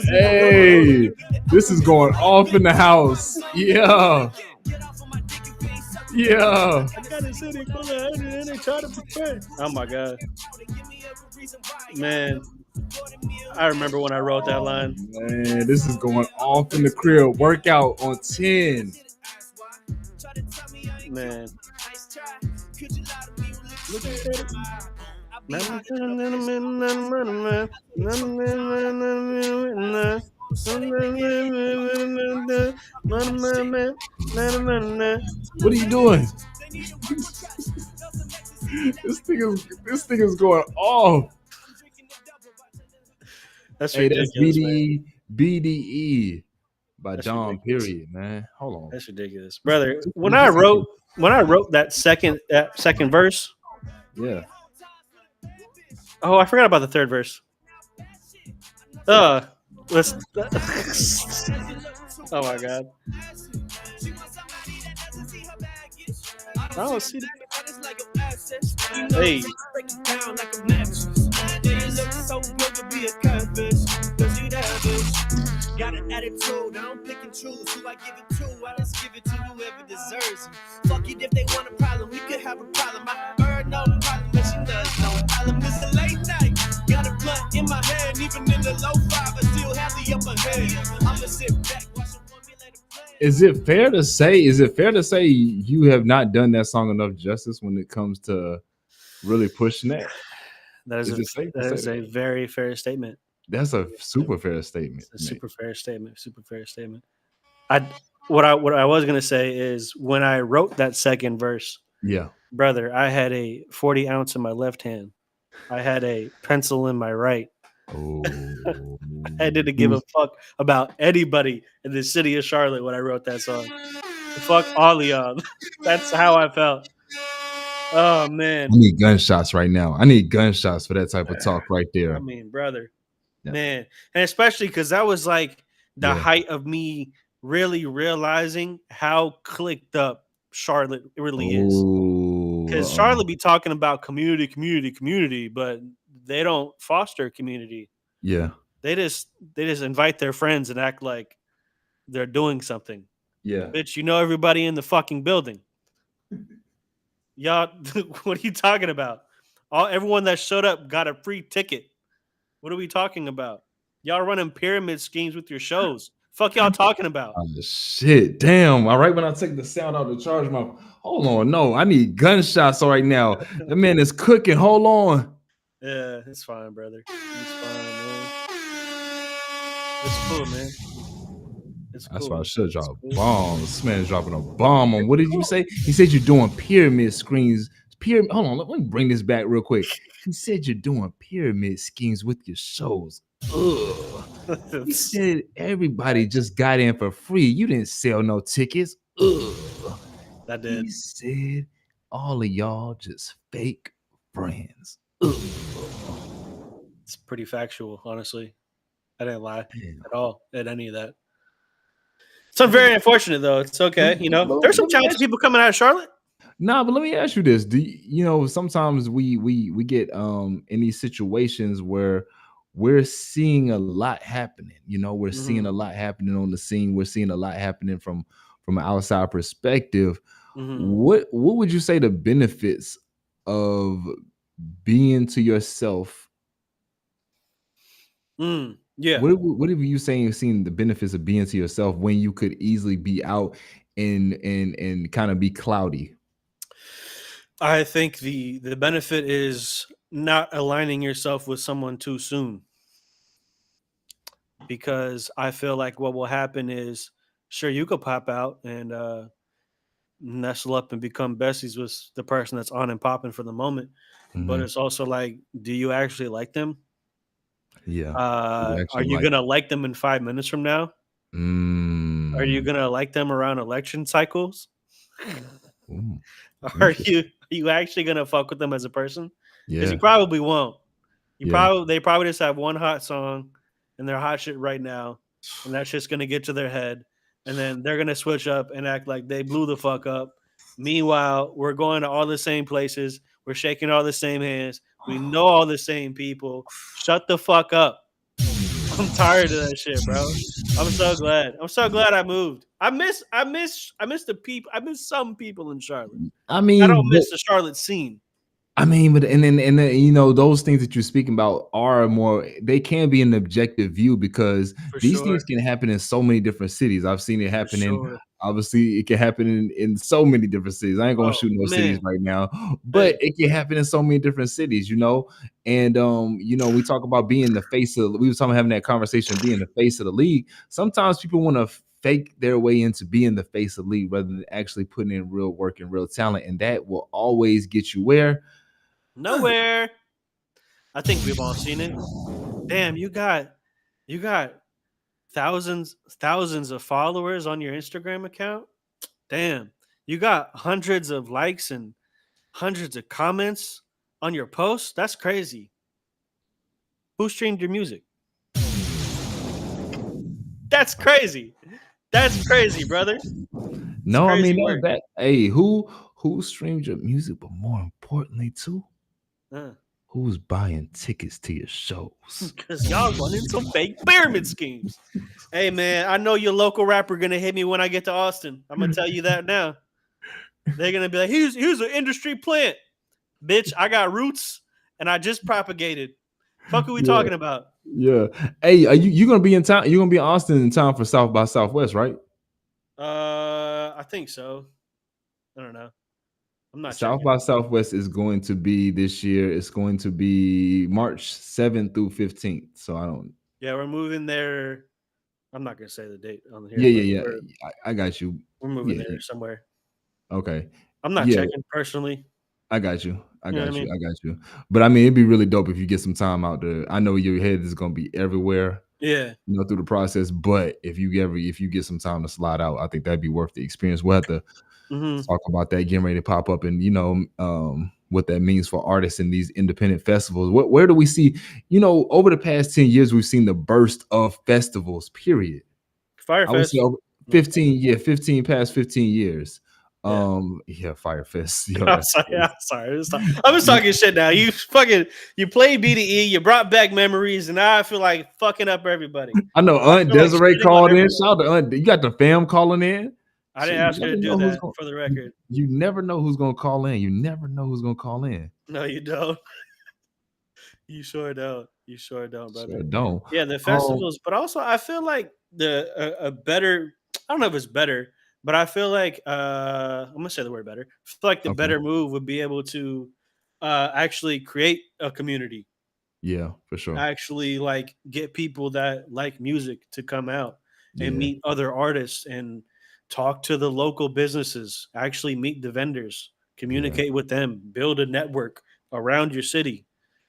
Hey, this is going off in the house. Yeah. Yeah. Oh my God. Man, I remember when I wrote that line. Man, this is going off in the crib. Workout on 10. Man. Look at it. What are you doing? This thing is going off. That's hey, ridiculous, that's man. BDE by That's Dom. ridiculous. Period, man. Hold on. That's ridiculous, brother. When I wrote that second verse. Yeah. Oh, I forgot about the third verse. Let's. Oh my God. I don't see that. Hey. Got an attitude, I don't pick and choose who I give it to. I just give it to whoever deserves it. Fuck it if they want a problem, we could have a problem. I heard no problem, but she does no problem. It's a late night, got a blunt in my hand. Even in the low five, I still have the upper hand. I'ma sit back, watch the formulator play. Is it fair to say you have not done that song enough justice when it comes to really pushing that? That is a very fair statement. That's a super fair statement. It's a super fair statement. Super fair statement. What I was gonna say is when I wrote that second verse, yeah, brother, I had a 40 ounce in my left hand. I had a pencil in my right. Oh, I didn't give a fuck about anybody in the city of Charlotte when I wrote that song. Fuck all of y'all. That's how I felt. Oh man, I need gunshots right now. I need gunshots for that type of talk right there. I mean, brother, man, and especially because that was like the height of me really realizing how clicked up Charlotte really is. Because Charlotte be talking about community, but they don't foster community. Yeah, they just invite their friends and act like they're doing something. Yeah, bitch, you know everybody in the fucking building. Y'all, what are you talking about? Everyone that showed up got a free ticket. What are we talking about? Y'all running pyramid schemes with your shows. Fuck y'all talking about? Oh, shit, damn. All right, when I take the sound out to charge my... Hold on, no. I need gunshots right now. That man is cooking. Hold on. Yeah, it's fine, brother. It's fine, man. It's cool, man. It's cool. That's why I should drop bombs. This man is dropping a bomb on... What did you say? He said you're doing pyramid screens. Hold on, let me bring this back real quick. He said you're doing pyramid schemes with your shows. Ugh. He said everybody just got in for free. You didn't sell no tickets. Ugh. That did. He said all of y'all just fake friends. Ugh. It's pretty factual, honestly. I didn't lie at all at any of that. So very unfortunate though. It's okay. You know, there's some talented people coming out of Charlotte. Nah, but let me ask you this. Do you know sometimes we get in these situations where we're seeing a lot happening. You know, we're seeing a lot happening on the scene. We're seeing a lot happening from an outside perspective. What would you say the benefits of being to yourself? Yeah. What are you saying? Seeing the benefits of being to yourself when you could easily be out and kind of be cloudy? I think the benefit is not aligning yourself with someone too soon. Because I feel like what will happen is, sure, you could pop out and nestle up and become besties with the person that's on and popping for the moment. But it's also like, do you actually like them? Yeah. Are you going to like them in 5 minutes from now? Are you Mm. gonna elect them around election cycles? Ooh, Are interesting. you actually gonna fuck with them as a person? Because you Yeah. probably won't. Yeah. They probably just have one hot song and they're hot shit right now, and that's just gonna get to their head, and then they're gonna switch up and act like they blew the fuck up. Meanwhile, we're going to all the same places, we're shaking all the same hands, we know all the same people. Shut the fuck up. I'm tired of that shit, bro. I'm so glad. I'm so glad I moved. I miss the people. I miss some people in Charlotte. I I mean, don't but miss the Charlotte scene. but and then those things that you're speaking about are more. They can be an objective view because For these things sure. can happen in so many different cities. I've seen it For happen in. sure. Obviously, it can happen in so many different cities. I ain't gonna Oh shoot no cities man. right now, but Hey. it can happen in so many different cities. And we talk about being the face of. We were talking having that conversation, being the face of the league. Sometimes people want to fake their way into being the face of the league rather than actually putting in real work and real talent, and that will always get you where. Nowhere. I think we've all seen it. Damn, you got thousands of followers on your Instagram account. Damn. You got hundreds of likes and hundreds of comments on your posts. That's crazy. Who streamed your music? That's crazy. That's crazy, brother. It's No, I mean crazy that, work. that hey, who streams your music, but more importantly, too, Uh, who's buying tickets to your shows? Cause y'all running some fake pyramid schemes. Hey man, I know your local rapper gonna hit me when I get to Austin. I'm gonna tell you that now. They're gonna be like, he's an industry plant. Bitch, I got roots and I just propagated. Fuck are we Yeah, talking about? yeah. Hey, are you gonna be in town? You're gonna be in Austin in time for South by Southwest, right? I think so. I don't know. I'm not South checking. by Southwest is going to be this year. It's going to be March 7th through 15th. So I don't. Yeah, we're moving there. I'm not gonna say the date on here, Yeah, but yeah, yeah. I got you. we're moving Yeah, there somewhere. okay. I'm not Yeah, checking personally. I got you. I You know what I got you. mean? I got you. But I mean, it'd be really dope if you get some time out there. I know your head is gonna be everywhere, Yeah. through the process. But if you get some time to slide out, I think that'd be worth the experience. We'll have to Hmm. talk about that getting ready to pop up, and what that means for artists in these independent festivals. Where do we see, over the past 10 years, we've seen the burst of festivals, period. I would say Firefest. over No. 15 past 15 years. Yeah. Yeah, Firefest. Yo, I'm that's sorry. crazy. I'm sorry. I'm just talking shit now. You played BDE, you brought back memories, and now I feel like fucking up everybody. I know I Aunt feel like Desiree shitting on called in. everybody. Shout out to Aunt. You got the fam calling in. I Shit, didn't you ask her never to do know who's that going. for the You, record. you never know who's going to call in. You never know who's going to call in. No, you don't. You sure don't. You sure don't, Sure brother. don't. Yeah, the Um, festivals, but also I feel like a better. I don't know if it's better, but I feel like I'm gonna say the word better. I feel like the okay. better move would be able to actually create a community, Yeah, for sure. actually like get people that like music to come out and Yeah, meet other artists and talk to the local businesses, actually meet the vendors, yeah. communicate with them, build a network around your city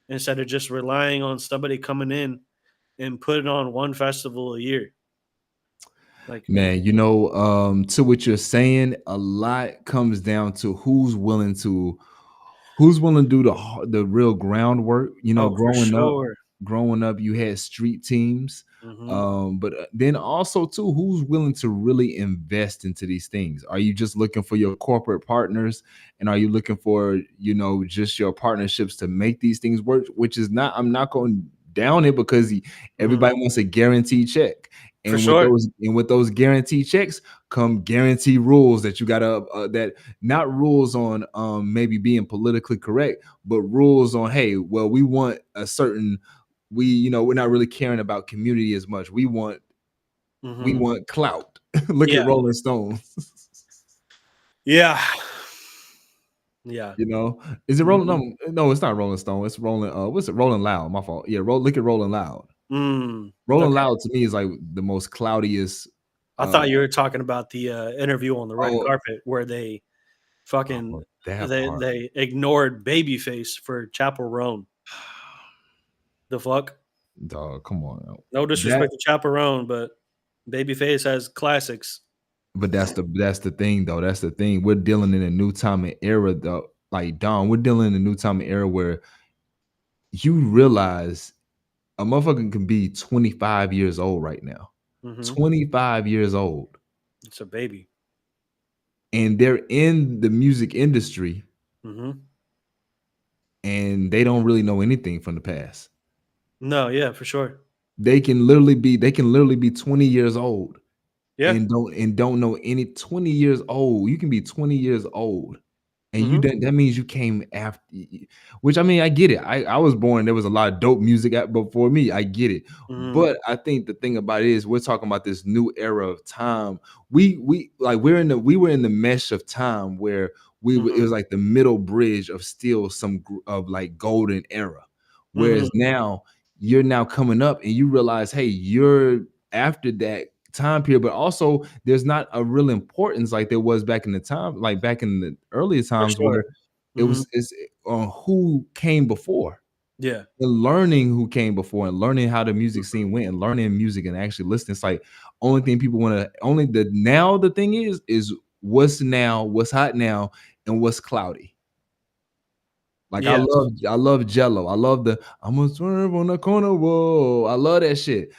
instead of just relying on somebody coming in and putting on one festival a year. Like, Man, to what you're saying, a lot comes down to who's willing to do the real groundwork. oh, for sure. Growing up, you had street teams, Hmm. but then also too, who's willing to really invest into these things? Are you just looking for your corporate partners, and are you looking for just your partnerships to make these things work? Which is not. I'm not going down it because Hmm. everybody wants a guaranteed check. For And with sure. those guaranteed checks come guaranteed rules that you gotta that not rules on maybe being politically correct, but rules on, hey, well, we want a certain we're not really caring about community as much. We Hmm. want clout. Look at Yeah. Rolling Stones. Yeah. Yeah. Is it Rolling? Hmm. No, it's not Rolling Stone. It's Rolling. What's it? Rolling Loud. My fault. Yeah, look at Rolling Loud. Mm. Rolling Okay. Loud to me is like the most cloudiest. I Uh, thought you were talking about the interview on the red oh, carpet where they fucking that they part. they ignored Babyface for Chapel Roan. The fuck? Dog, come on. No That disrespect to Chapel Roan, but Babyface has classics. But that's the thing though. That's the thing. We're dealing in a new time and era though. Like Don, we're dealing in a new time and era where you realize a motherfucker can be 25 years old right now. Mhm. 25 years old. It's a baby. And they're in the music industry Mhm. and they don't really know anything from the past. No, yeah, for sure. They can literally be 20 years old Yeah. and don't know any 20 years old. You can be 20 years old. And you Mhm. that means you came after, which I mean, I get it. I was born, there was a lot of dope music before me. I get it. Mhm. But I think the thing about it is we're talking about this new era of time. We like we were in the mesh of time where it Mhm. was like the middle bridge of still of like golden era. Whereas Mhm. now you're now coming up and you realize, hey, you're after that time period, but also there's not a real importance like there was back in the time, like back in the earlier For times sure. where Mhm. it's on who came before Yeah. and learning who came before and learning how the music Mhm. scene went and learning music and actually listening. It's like only thing people want to only the thing is what's now, what's hot now, and what's cloudy. Like Yes. I love Jello. I love the I'm gonna swerve on the corner. Whoa, I love that shit.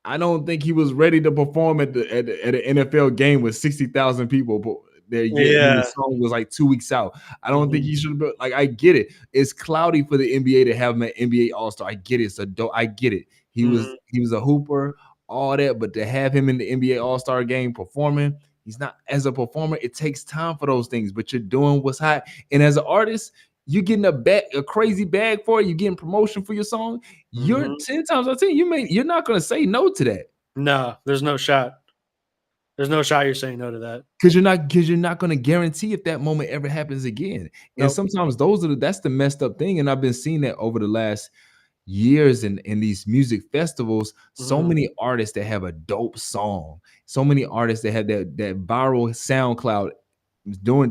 I don't think he was ready to perform at an NFL game with 60,000 people there yet. And Yeah. his song was like 2 weeks out. I don't think Mhm. he should have been like. I get it. It's cloudy for the NBA to have him at NBA All Star. I get it. So I get it. Mhm. He was a hooper, all that, but to have him in the NBA All Star game performing, he's not as a performer. It takes time for those things, but you're doing what's hot. And as an artist, you're getting a crazy bag for it. You're getting promotion for your song. You're Mhm. 10 times out of 10, you're not gonna say no to that. No, there's no shot. There's no shot you're saying no to that. Because you're not gonna guarantee if that moment ever happens again. And Nope. sometimes that's the messed up thing. And I've been seeing that over the last years in these music festivals. So Mhm. many artists that have a dope song, so many artists that have that viral SoundCloud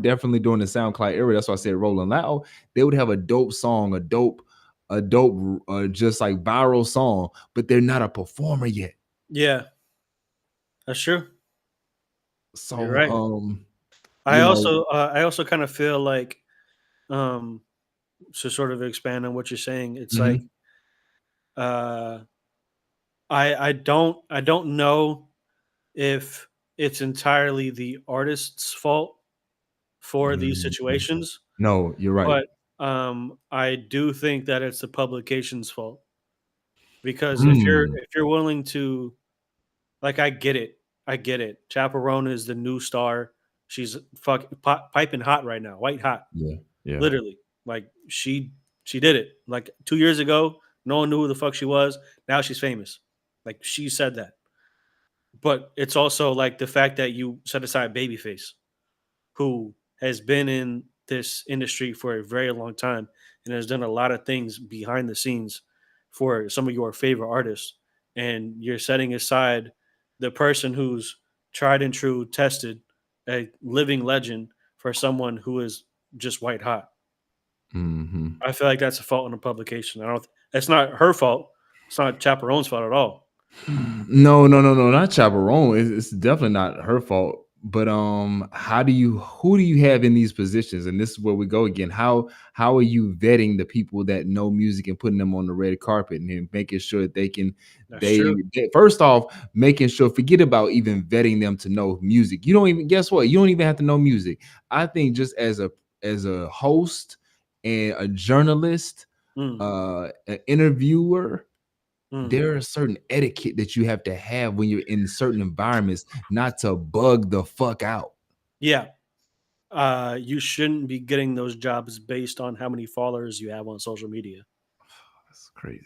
definitely during the SoundCloud era. That's why I said Rolling Loud. They would have a dope song, a dope, just like viral song, but they're not a performer yet. Yeah. That's true. You're So, right. you know, I also kind of feel like, um, to sort of expand on what you're saying, it's like, mhm, uh, I don't know if it's entirely the artist's fault for these mhm. situations, No, you're right. but, I do think that it's the publication's fault because Mm, if you're willing to, like, I get it. I get it. Chaperone is the new star. She's piping hot right now, white hot, yeah, yeah. literally. Like she did it. Like 2 years ago, no one knew who the fuck she was. Now she's famous. Like she said that. But it's also like the fact that you set aside Babyface, who has been in this industry for a very long time and has done a lot of things behind the scenes for some of your favorite artists. And you're setting aside the person who's tried and true, tested, a living legend for someone who is just white hot. Mhm. I feel like that's a fault in the publication. I don't. It's not her fault. It's not Chaperone's fault at all. No, no, no, no, not chaperone. It's definitely not her fault. But who do you have in these positions? And this is where we go again. How are you vetting the people that know music and putting them on the red carpet and then making sure that That's true. first off, making sure, forget about even vetting them to know music. You don't even, guess what? You don't even have to know music. I think just as a host and a journalist, Mm, an interviewer, mm. there are certain etiquette that you have to have when you're in certain environments, not to bug the fuck out. Yeah. You shouldn't be getting those jobs based on how many followers you have on social media. That's crazy.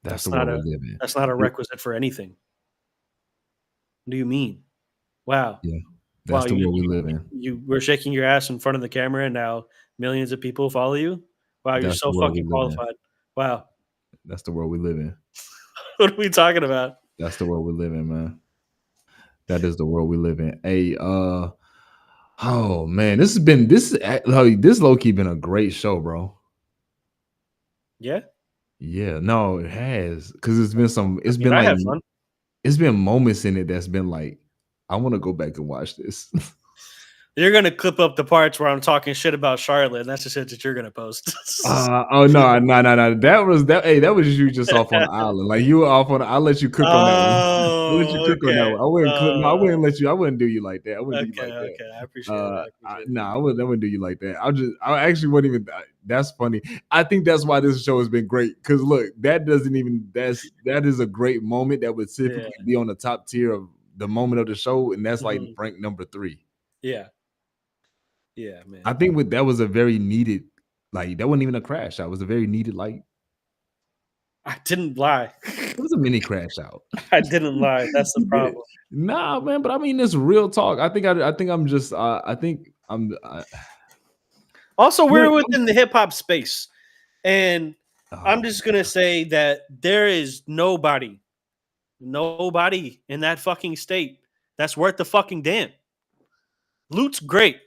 That's the That's not world we a live in. that's not a It requisite for anything. What do you mean? Wow. Yeah, Wow, that's the world we live in. you were shaking your ass in front of the camera and now millions of people follow you? Wow, you're That's the so world we fucking live in. qualified. Wow. That's the world we live in. What are we talking about? That's the world we live in, man. That is the world we live in. Hey, oh man, this low key been a great show, bro. Yeah? Yeah, no, it has, because I it's mean, been I like have fun. it's been moments in it that's been like, I want to go back and watch this. You're gonna clip up the parts where I'm talking shit about Charlotte, and that's the shit that you're gonna post. Oh no, no. That was that. Hey, that was you just off on the island. Like you were off on. I'll let you cook on that one. I'll let you Oh, cook on that okay. one. I wouldn't clip. No, I wouldn't let you. I wouldn't do you like that. I wouldn't do you Okay, like that. okay. I appreciate it. I appreciate it. No, I wouldn't do you like that. I actually wouldn't even. That's funny. I think that's why this show has been great. Because look, that doesn't even. That is a great moment that would typically be on the top tier of the moment of the show, and that's like rank number 3. Yeah. Yeah, man. I think that was a very needed. Like that wasn't even a crash out. It was a very needed like. I didn't lie. It was a mini crash out. I didn't lie. That's the problem. Nah, man, but I mean, it's real talk. I think I'm just. I think I'm. Also, we're within the hip hop space, and I'm just gonna say that there is nobody in that fucking state that's worth the fucking damn. Lute's great.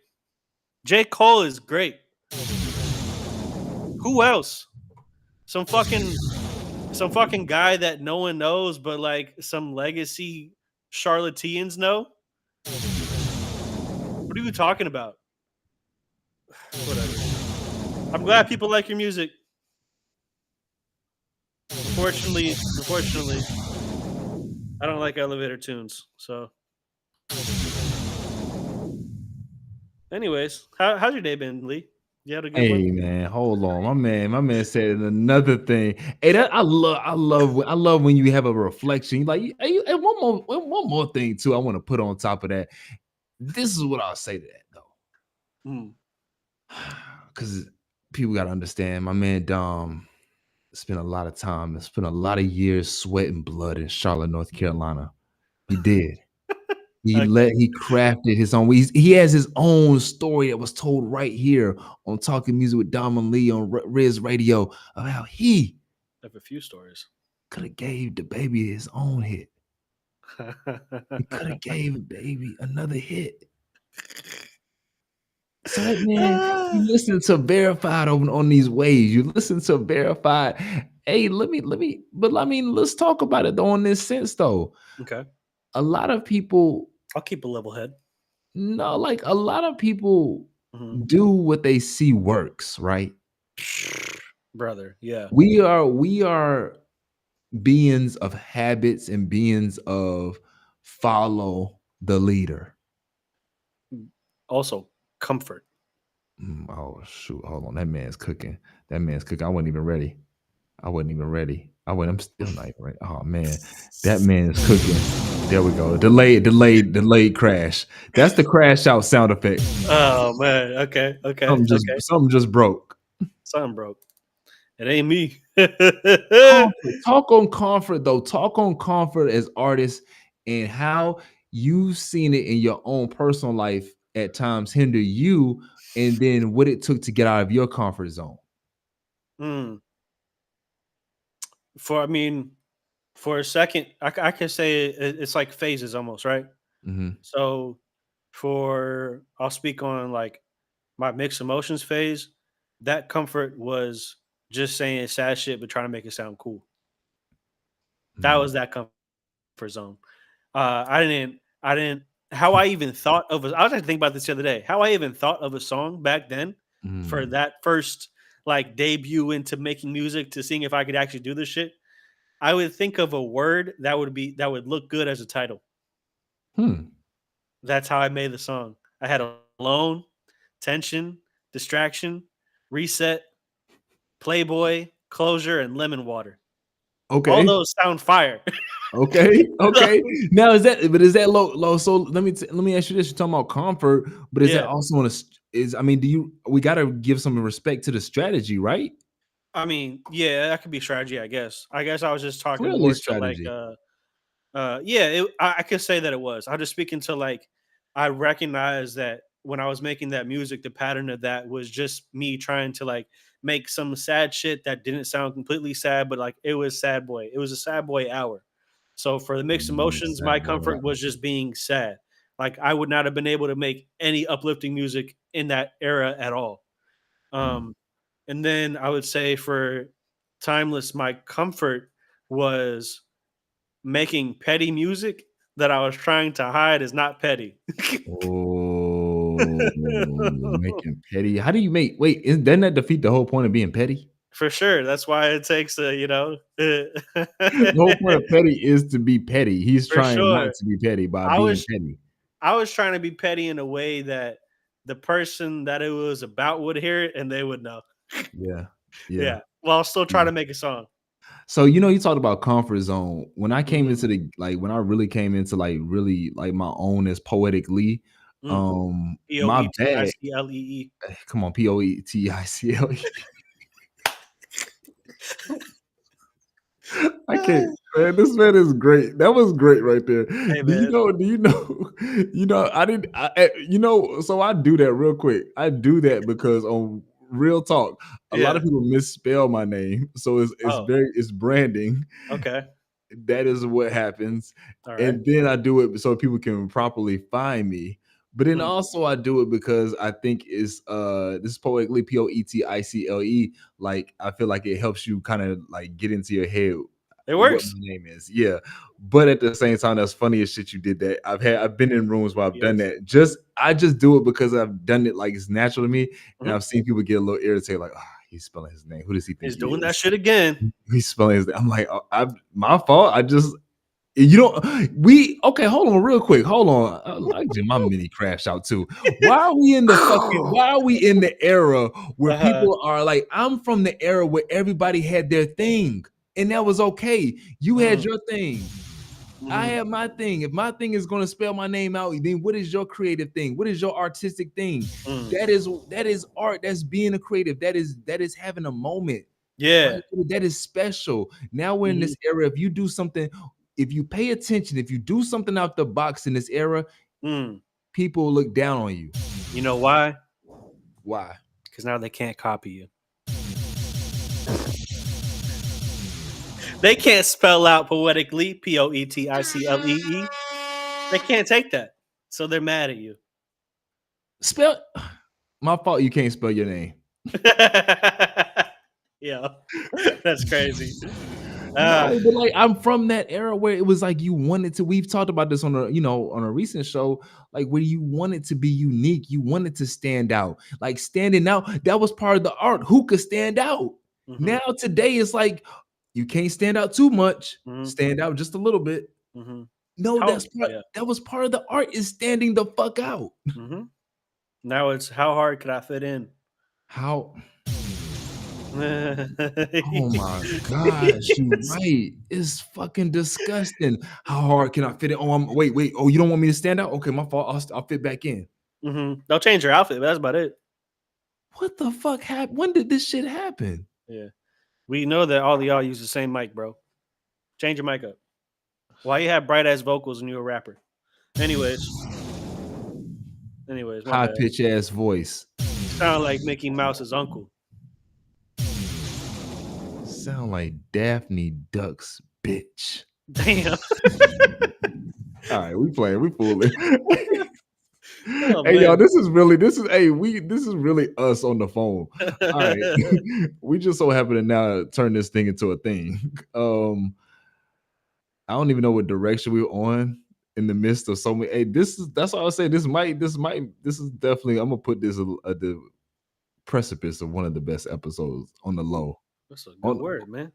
J. Cole is great. Who else? Some fucking guy that no one knows, but like some legacy charlatans know. What are you talking about? Whatever. I'm glad people like your music. Unfortunately, I don't like elevator tunes. So, anyways, how's your day been, Lee? You had a good one? Hey man, hold on. My man said another thing. Hey, that I love when you have a reflection. Like, and one more thing too. I want to put on top of that. This is what I'll say to that though, because people got to understand. My man Dom spent a lot of time, spent a lot of years, sweat and blood in Charlotte, North Carolina. He did. He crafted his own. He has his own story that was told right here on Talking Music with Dom and Lee on Rizz Radio of how he have a few stories. Could have gave the baby his own hit. He could have gave baby another hit. So that man, you listen to Verified on these waves. You listen to Verified. Hey, let's talk about it though in this sense though. Okay. A lot of people. I'll keep a level head. No, like a lot of people do what they see works, right? Brother, yeah. We are beings of habits and beings of follow the leader. Also, comfort. Oh shoot, hold on. That man's cooking. I wasn't even ready. I'm still not even ready. Oh man, that man's cooking. There we go. Delayed crash. That's the crash out sound effect. Oh man. Okay. Something just broke. Something broke. It ain't me. Talk on comfort though. Talk on comfort as artists and how you've seen it in your own personal life at times hinder you, and then what it took to get out of your comfort zone. For a second, I can say it's like phases almost, right? So I'll speak on like my mixed emotions phase. That comfort was just saying sad shit, but trying to make it sound cool. That was that comfort zone. I didn't, how I even thought of I was trying to think about this the other day, how I even thought of a song back then for that first like debut into making music to seeing if I could actually do this shit. I would think of a word that would look good as a title. That's how I made the song. I had alone, tension, distraction, reset, Playboy, closure, and lemon water. Okay. All those sound fire. Okay. Now is that low? So let me ask you this. You're talking about comfort, but is that also we gotta give some respect to the strategy, right? I mean, yeah, that could be strategy, I guess. I was just talking Clearly more strategy. to like I could say that it was. I'm just speaking to like I recognize that when I was making that music, the pattern of that was just me trying to like make some sad shit that didn't sound completely sad, but like it was sad boy. It was a sad boy hour. So for the mixed emotions, my comfort was just being sad. Like I would not have been able to make any uplifting music in that era at all. And then I would say for Timeless, my comfort was making petty music that I was trying to hide is not petty. Oh, making petty. How do you make? Wait, doesn't that defeat the whole point of being petty? For sure. That's why it takes a, you know, The whole point of petty is to be petty. He's for trying sure. not to be petty by I being was petty. I was trying to be petty in a way that the person that it was about would hear it and they would know. Yeah, yeah, Yeah. Well, I'll still try yeah. to make a song. So you talked about comfort zone. When I came Mhm. into when I really came into really like my own as Poetically, Mm. my bag. Poeticlee. Come on, Poeticle. I can't, man. This man is great. That was great right there. Hey, Do you man. know? Do you know? I didn't. So I do that real quick. I do that because on Real Talk, a lot Yeah. of people misspell my name, so Oh, it's branding. okay. That is what happens. All right. And then I do it so people can properly find me. But then Mm. also I do it because I think it's this is Poetically, Poeticle. Like I feel like it helps you kind of like get into your head It what works. my name is. Yeah. But at the same time, that's funny as shit you did that. I've been in rooms where I've done Yes. that. I just do it because I've done it like it's natural to me. And Mhm. I've seen people get a little irritated, like, he's spelling his name. Who does he think He's he doing that is? shit again. He's spelling his name. I'm like, my fault. Okay, hold on real quick. Hold on. I do my mini crash out too. Why are we in the era where Uh-huh. people are like, I'm from the era where everybody had their thing and that was okay. You had Mm. your thing. I Mhm. have my thing. If my thing is going to spell my name out, then what is your creative thing? What is your artistic thing? Mm. That is art. That's being a creative. That is having a moment. Yeah. Right? That is special. Now we're in Mhm. this era. If you do something, if you pay attention, if you do something out the box in this era, Mm. people look down on you. You know why? Why? Because now they can't copy you. They can't spell out poetically, Poeticlee. They can't take that. So they're mad at you. Spell my fault. You can't spell your name. Yeah. That's crazy. No, but like I'm from that era where it was like you wanted to. We've talked about this on a recent show, like where you wanted to be unique, you wanted to stand out. Like standing out, that was part of the art. Who could stand out? Mhm. Now today it's like you can't stand out too much. Mhm. Stand out just a little bit. Mhm. No, Yeah. that was part of the art is standing the fuck out. Mhm. Now it's how hard could I fit in? How? Oh Oh my gosh, you right. It's fucking disgusting. How hard can I fit in? Oh, wait. Oh, you don't want me to stand out? Okay, my fault. I'll fit back in. They'll change your outfit, but that's about it. What the fuck happened? When did this shit happen? Yeah. We know that all of y'all use the same mic, bro. Change your mic up. Why you have bright ass vocals and you a rapper? Anyways, my High bad. pitch ass voice. Sound like Mickey Mouse's uncle. Sound like Daphne Duck's bitch. Damn. All right, we playing, we fooling. Oh, Hey y'all, man. this is really us on the phone. All right. We just so happen to now turn this thing into a thing. I don't even know what direction we're on in the midst of so many. Hey, that's all I say. This is definitely, I'm gonna put this at the precipice of one of the best episodes on the low. That's a good word, man.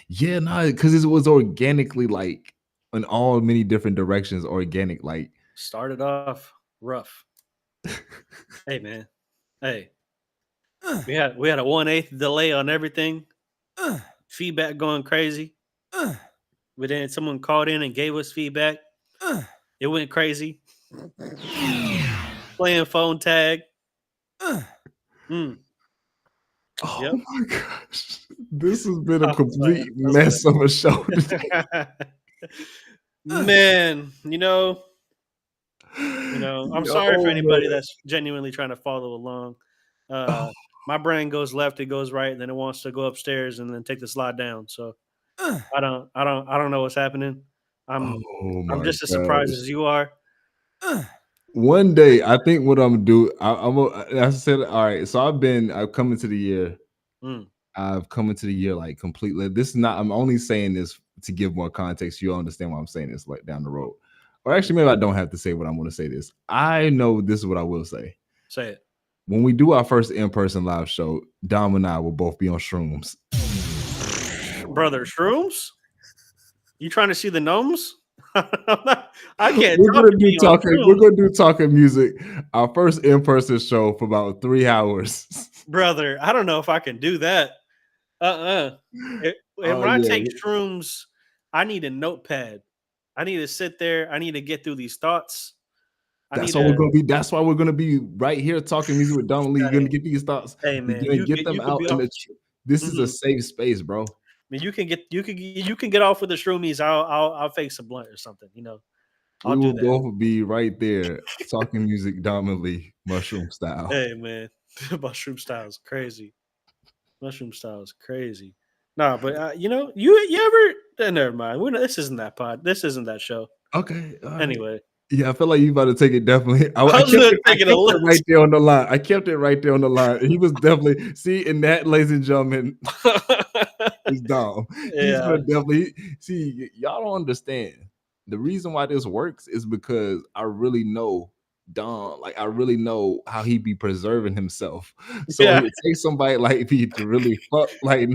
Yeah, no, because it was organically like in all many different directions, organic, like Started off rough. Hey, man. Hey. We had a 1/8 delay on everything. Feedback going crazy. But then someone called in and gave us feedback. It went crazy. Playing phone tag. Mm. oh Yep. my gosh. This has been a I was complete playing. mess of a show today. Man, I'm sorry for Oh, anybody man. that's genuinely trying to follow along. Oh, My brain goes left, it goes right, and then it wants to go upstairs and then take the slide down. So I don't know what's happening. I'm oh my just as surprised gosh. as you are. One day, I think what I'm gonna do, I said, all right. So I've come into the year. Mm, I've come into the year like completely. This is not. I'm only saying this to give more context, you'll understand why I'm saying this like down the road. Or actually, maybe I don't have to say what I'm going to say this. I know this is what I will say. Say it. When we do our first in-person live show, Dom and I will both be on shrooms. Brother, shrooms? You trying to see the gnomes? I can't. We're gonna do talking. We're gonna do talking music. Our first in-person show for about 3 hours. Brother, I don't know if I can do that. When I take shrooms, I need a notepad. I need to sit there. I need to get through these thoughts. That's why we're gonna be. That's why we're gonna be right here talking music with Dom Lee. You're gonna get these thoughts. Hey man, you're gonna get them out. This is a safe space, bro. I mean, you can get off with the shroomies. I'll face a blunt or something. You know, we will both be right there talking music, Dom Lee, mushroom style. Hey man, mushroom style is crazy. Mushroom style is crazy. No, but you know, you ever? Never mind. This isn't that pod. This isn't that show. Okay. Anyway. Yeah, I feel like you about to take it definitely. I kept it right there on the line. I kept it right there on the line. He was definitely in that, ladies and gentlemen, is Dom. He's gonna definitely see. Y'all don't understand. The reason why this works is because I really know Dom. Like I really know how he be preserving himself. So it takes somebody like me to really fuck. Like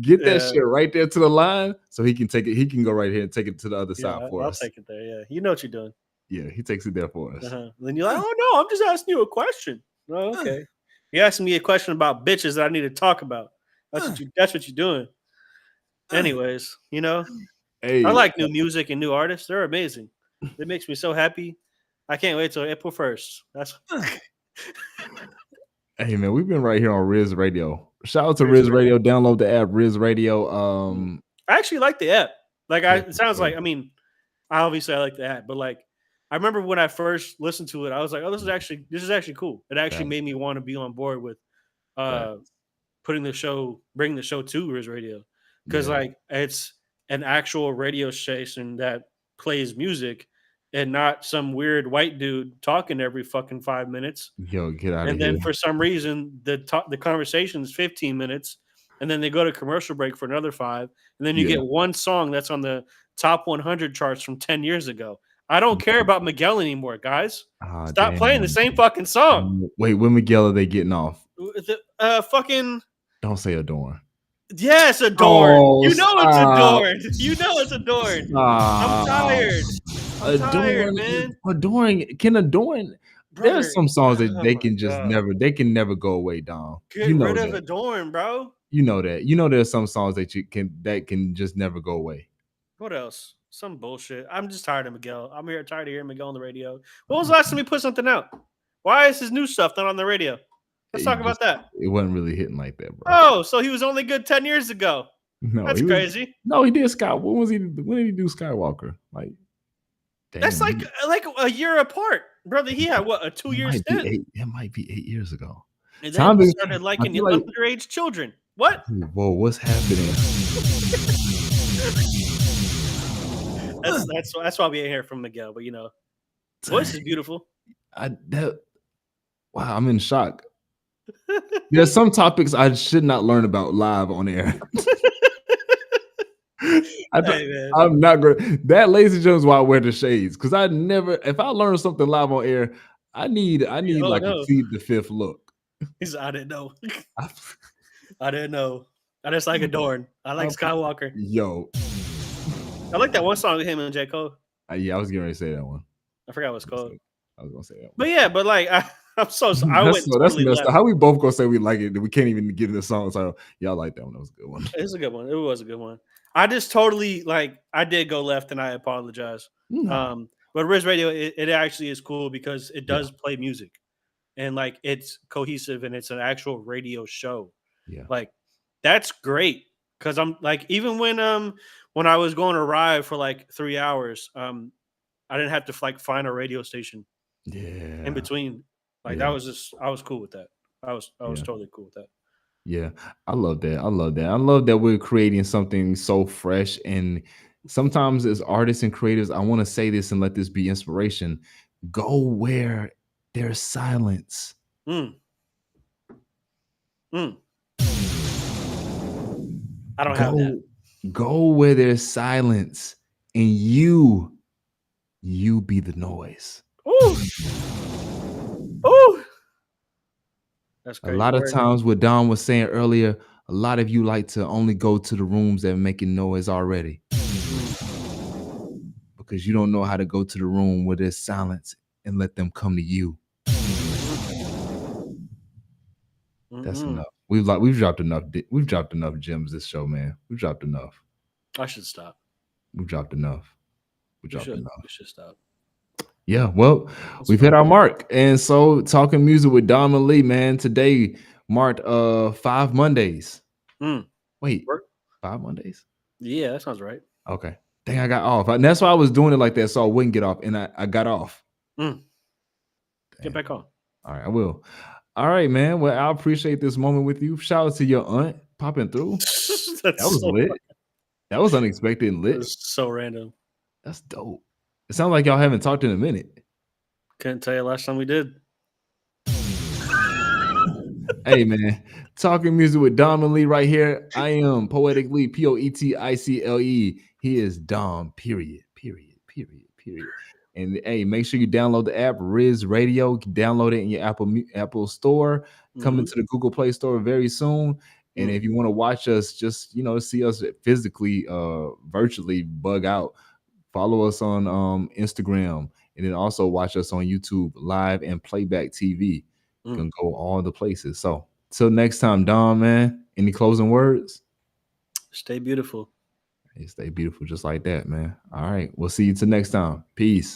get that shit right there to the line, so he can take it. He can go right here and take it to the other side for us. I'll take it there. Yeah, you know what you're doing. Yeah, he takes it there for us. Then you're like, oh no, I'm just asking you a question. Oh, okay. You're asking me a question about bitches that I need to talk about. That's what you're doing. Anyways, you know, I like new music and new artists. They're amazing. It makes me so happy. I can't wait till April 1st. Hey man, we've been right here on Rizz Radio. Shout out to Rizz Radio. Download the app Rizz Radio. I actually like the app. Like it sounds like, I mean, obviously I like the app, but like I remember when I first listened to it, I was like, oh, this is actually cool. It actually made me want to be on board with bringing the show to Rizz Radio. Because like it's an actual radio station that plays music and not some weird white dude talking every fucking 5 minutes. Yo, get out of here. And then for some reason, the conversation is 15 minutes, and then they go to commercial break for another 5, and then you get one song that's on the top 100 charts from 10 years ago. I don't care about Miguel anymore, guys. Stop playing the same fucking song. Wait, when Miguel are they getting off? Fucking. Don't say Adorn. Yes, Adorn. Oh, you know it's Adorn. You know it's Adorn. I'm tired. I'm tired, man. Adorn. There's some songs that they can just never go away, Dom. Get rid of Adorn, bro. You know that. You know there's some songs that can just never go away. What else? Some bullshit. I'm just tired of Miguel. I'm tired of hearing Miguel on the radio. When was the last time he put something out? Why is his new stuff not on the radio? Let's talk about that. It wasn't really hitting like that, bro. Oh, so he was only good 10 years ago. No, that's crazy. No, he did Sky. When did he do Skywalker? Like, damn, that's like a year apart, brother. He had what, a 2-year stint? It might be 8 years ago. And then he started liking underage children. What? Whoa, what's happening? That's why we ain't hear from Miguel. But you know, voice is beautiful. Wow, I'm in shock. There's some topics I should not learn about live on air. I'm not good. That, ladies and gentlemen, is why I wear the shades. Because if I learn something live on air, I need a Plead the Fifth look. I didn't know. I didn't know. I just like Adorn. I like Skywalker. Yo. I like that one song with him and J. Cole. Yeah, I was getting ready to say that one. I forgot what it's called. I was gonna say that one. But yeah, but like that's messed up. How we both gonna say we like it? We can't even get in the song. So y'all like that one. That was a good one. It's a good one. It was a good one. I just totally I did go left, and I apologize. But Rizz Radio, it actually is cool because it does play music, and like it's cohesive and it's an actual radio show. Yeah, like that's great because I'm like even when I was going to Rive for like 3 hours, I didn't have to find a radio station. Yeah, in between, that was I was cool with that. I was totally cool with that. Yeah, I love that. I love that we're creating something so fresh. And sometimes as artists and creators, I want to say this and let this be inspiration. Go where there's silence. I don't have that. Go where there's silence, and you be the noise. Ooh. Ooh. That's A crazy. lot of times, what Don was saying earlier, a lot of you like to only go to the rooms that are making noise already, because you don't know how to go to the room where there's silence and let them come to you. That's enough. We've dropped enough. We've dropped enough gems this show, man. We've dropped enough. I should stop. We've dropped enough. We should stop. Yeah, well, we've hit our mark. And so talking music with Dom and Lee, man, today marked 5 Mondays. Wait, 5 Mondays? Yeah, that sounds right. Okay. Dang, I got off. And that's why I was doing it like that, so I wouldn't get off. And I got off. Get back on. All right, I will. All right, man. Well, I appreciate this moment with you. Shout out to your aunt popping through. That was so lit. That was unexpected and lit. It was so random. That's dope. It sounds like y'all haven't talked in a minute. Couldn't tell you last time we did. Hey, man. Talking music with Dom and Lee right here. I am Poeticlee, Poeticle. He is Dom, period. And hey, make sure you download the app, Rizz Radio. You can download it in your Apple Store. Coming to the Google Play Store very soon. And if you want to watch us, just see us physically, virtually, bug out. Follow us on Instagram, and then also watch us on YouTube, live and playback TV. You can go all the places. So till next time, Dom, man. Any closing words? Stay beautiful. Hey, stay beautiful, just like that, man. All right, we'll see you till next time. Peace.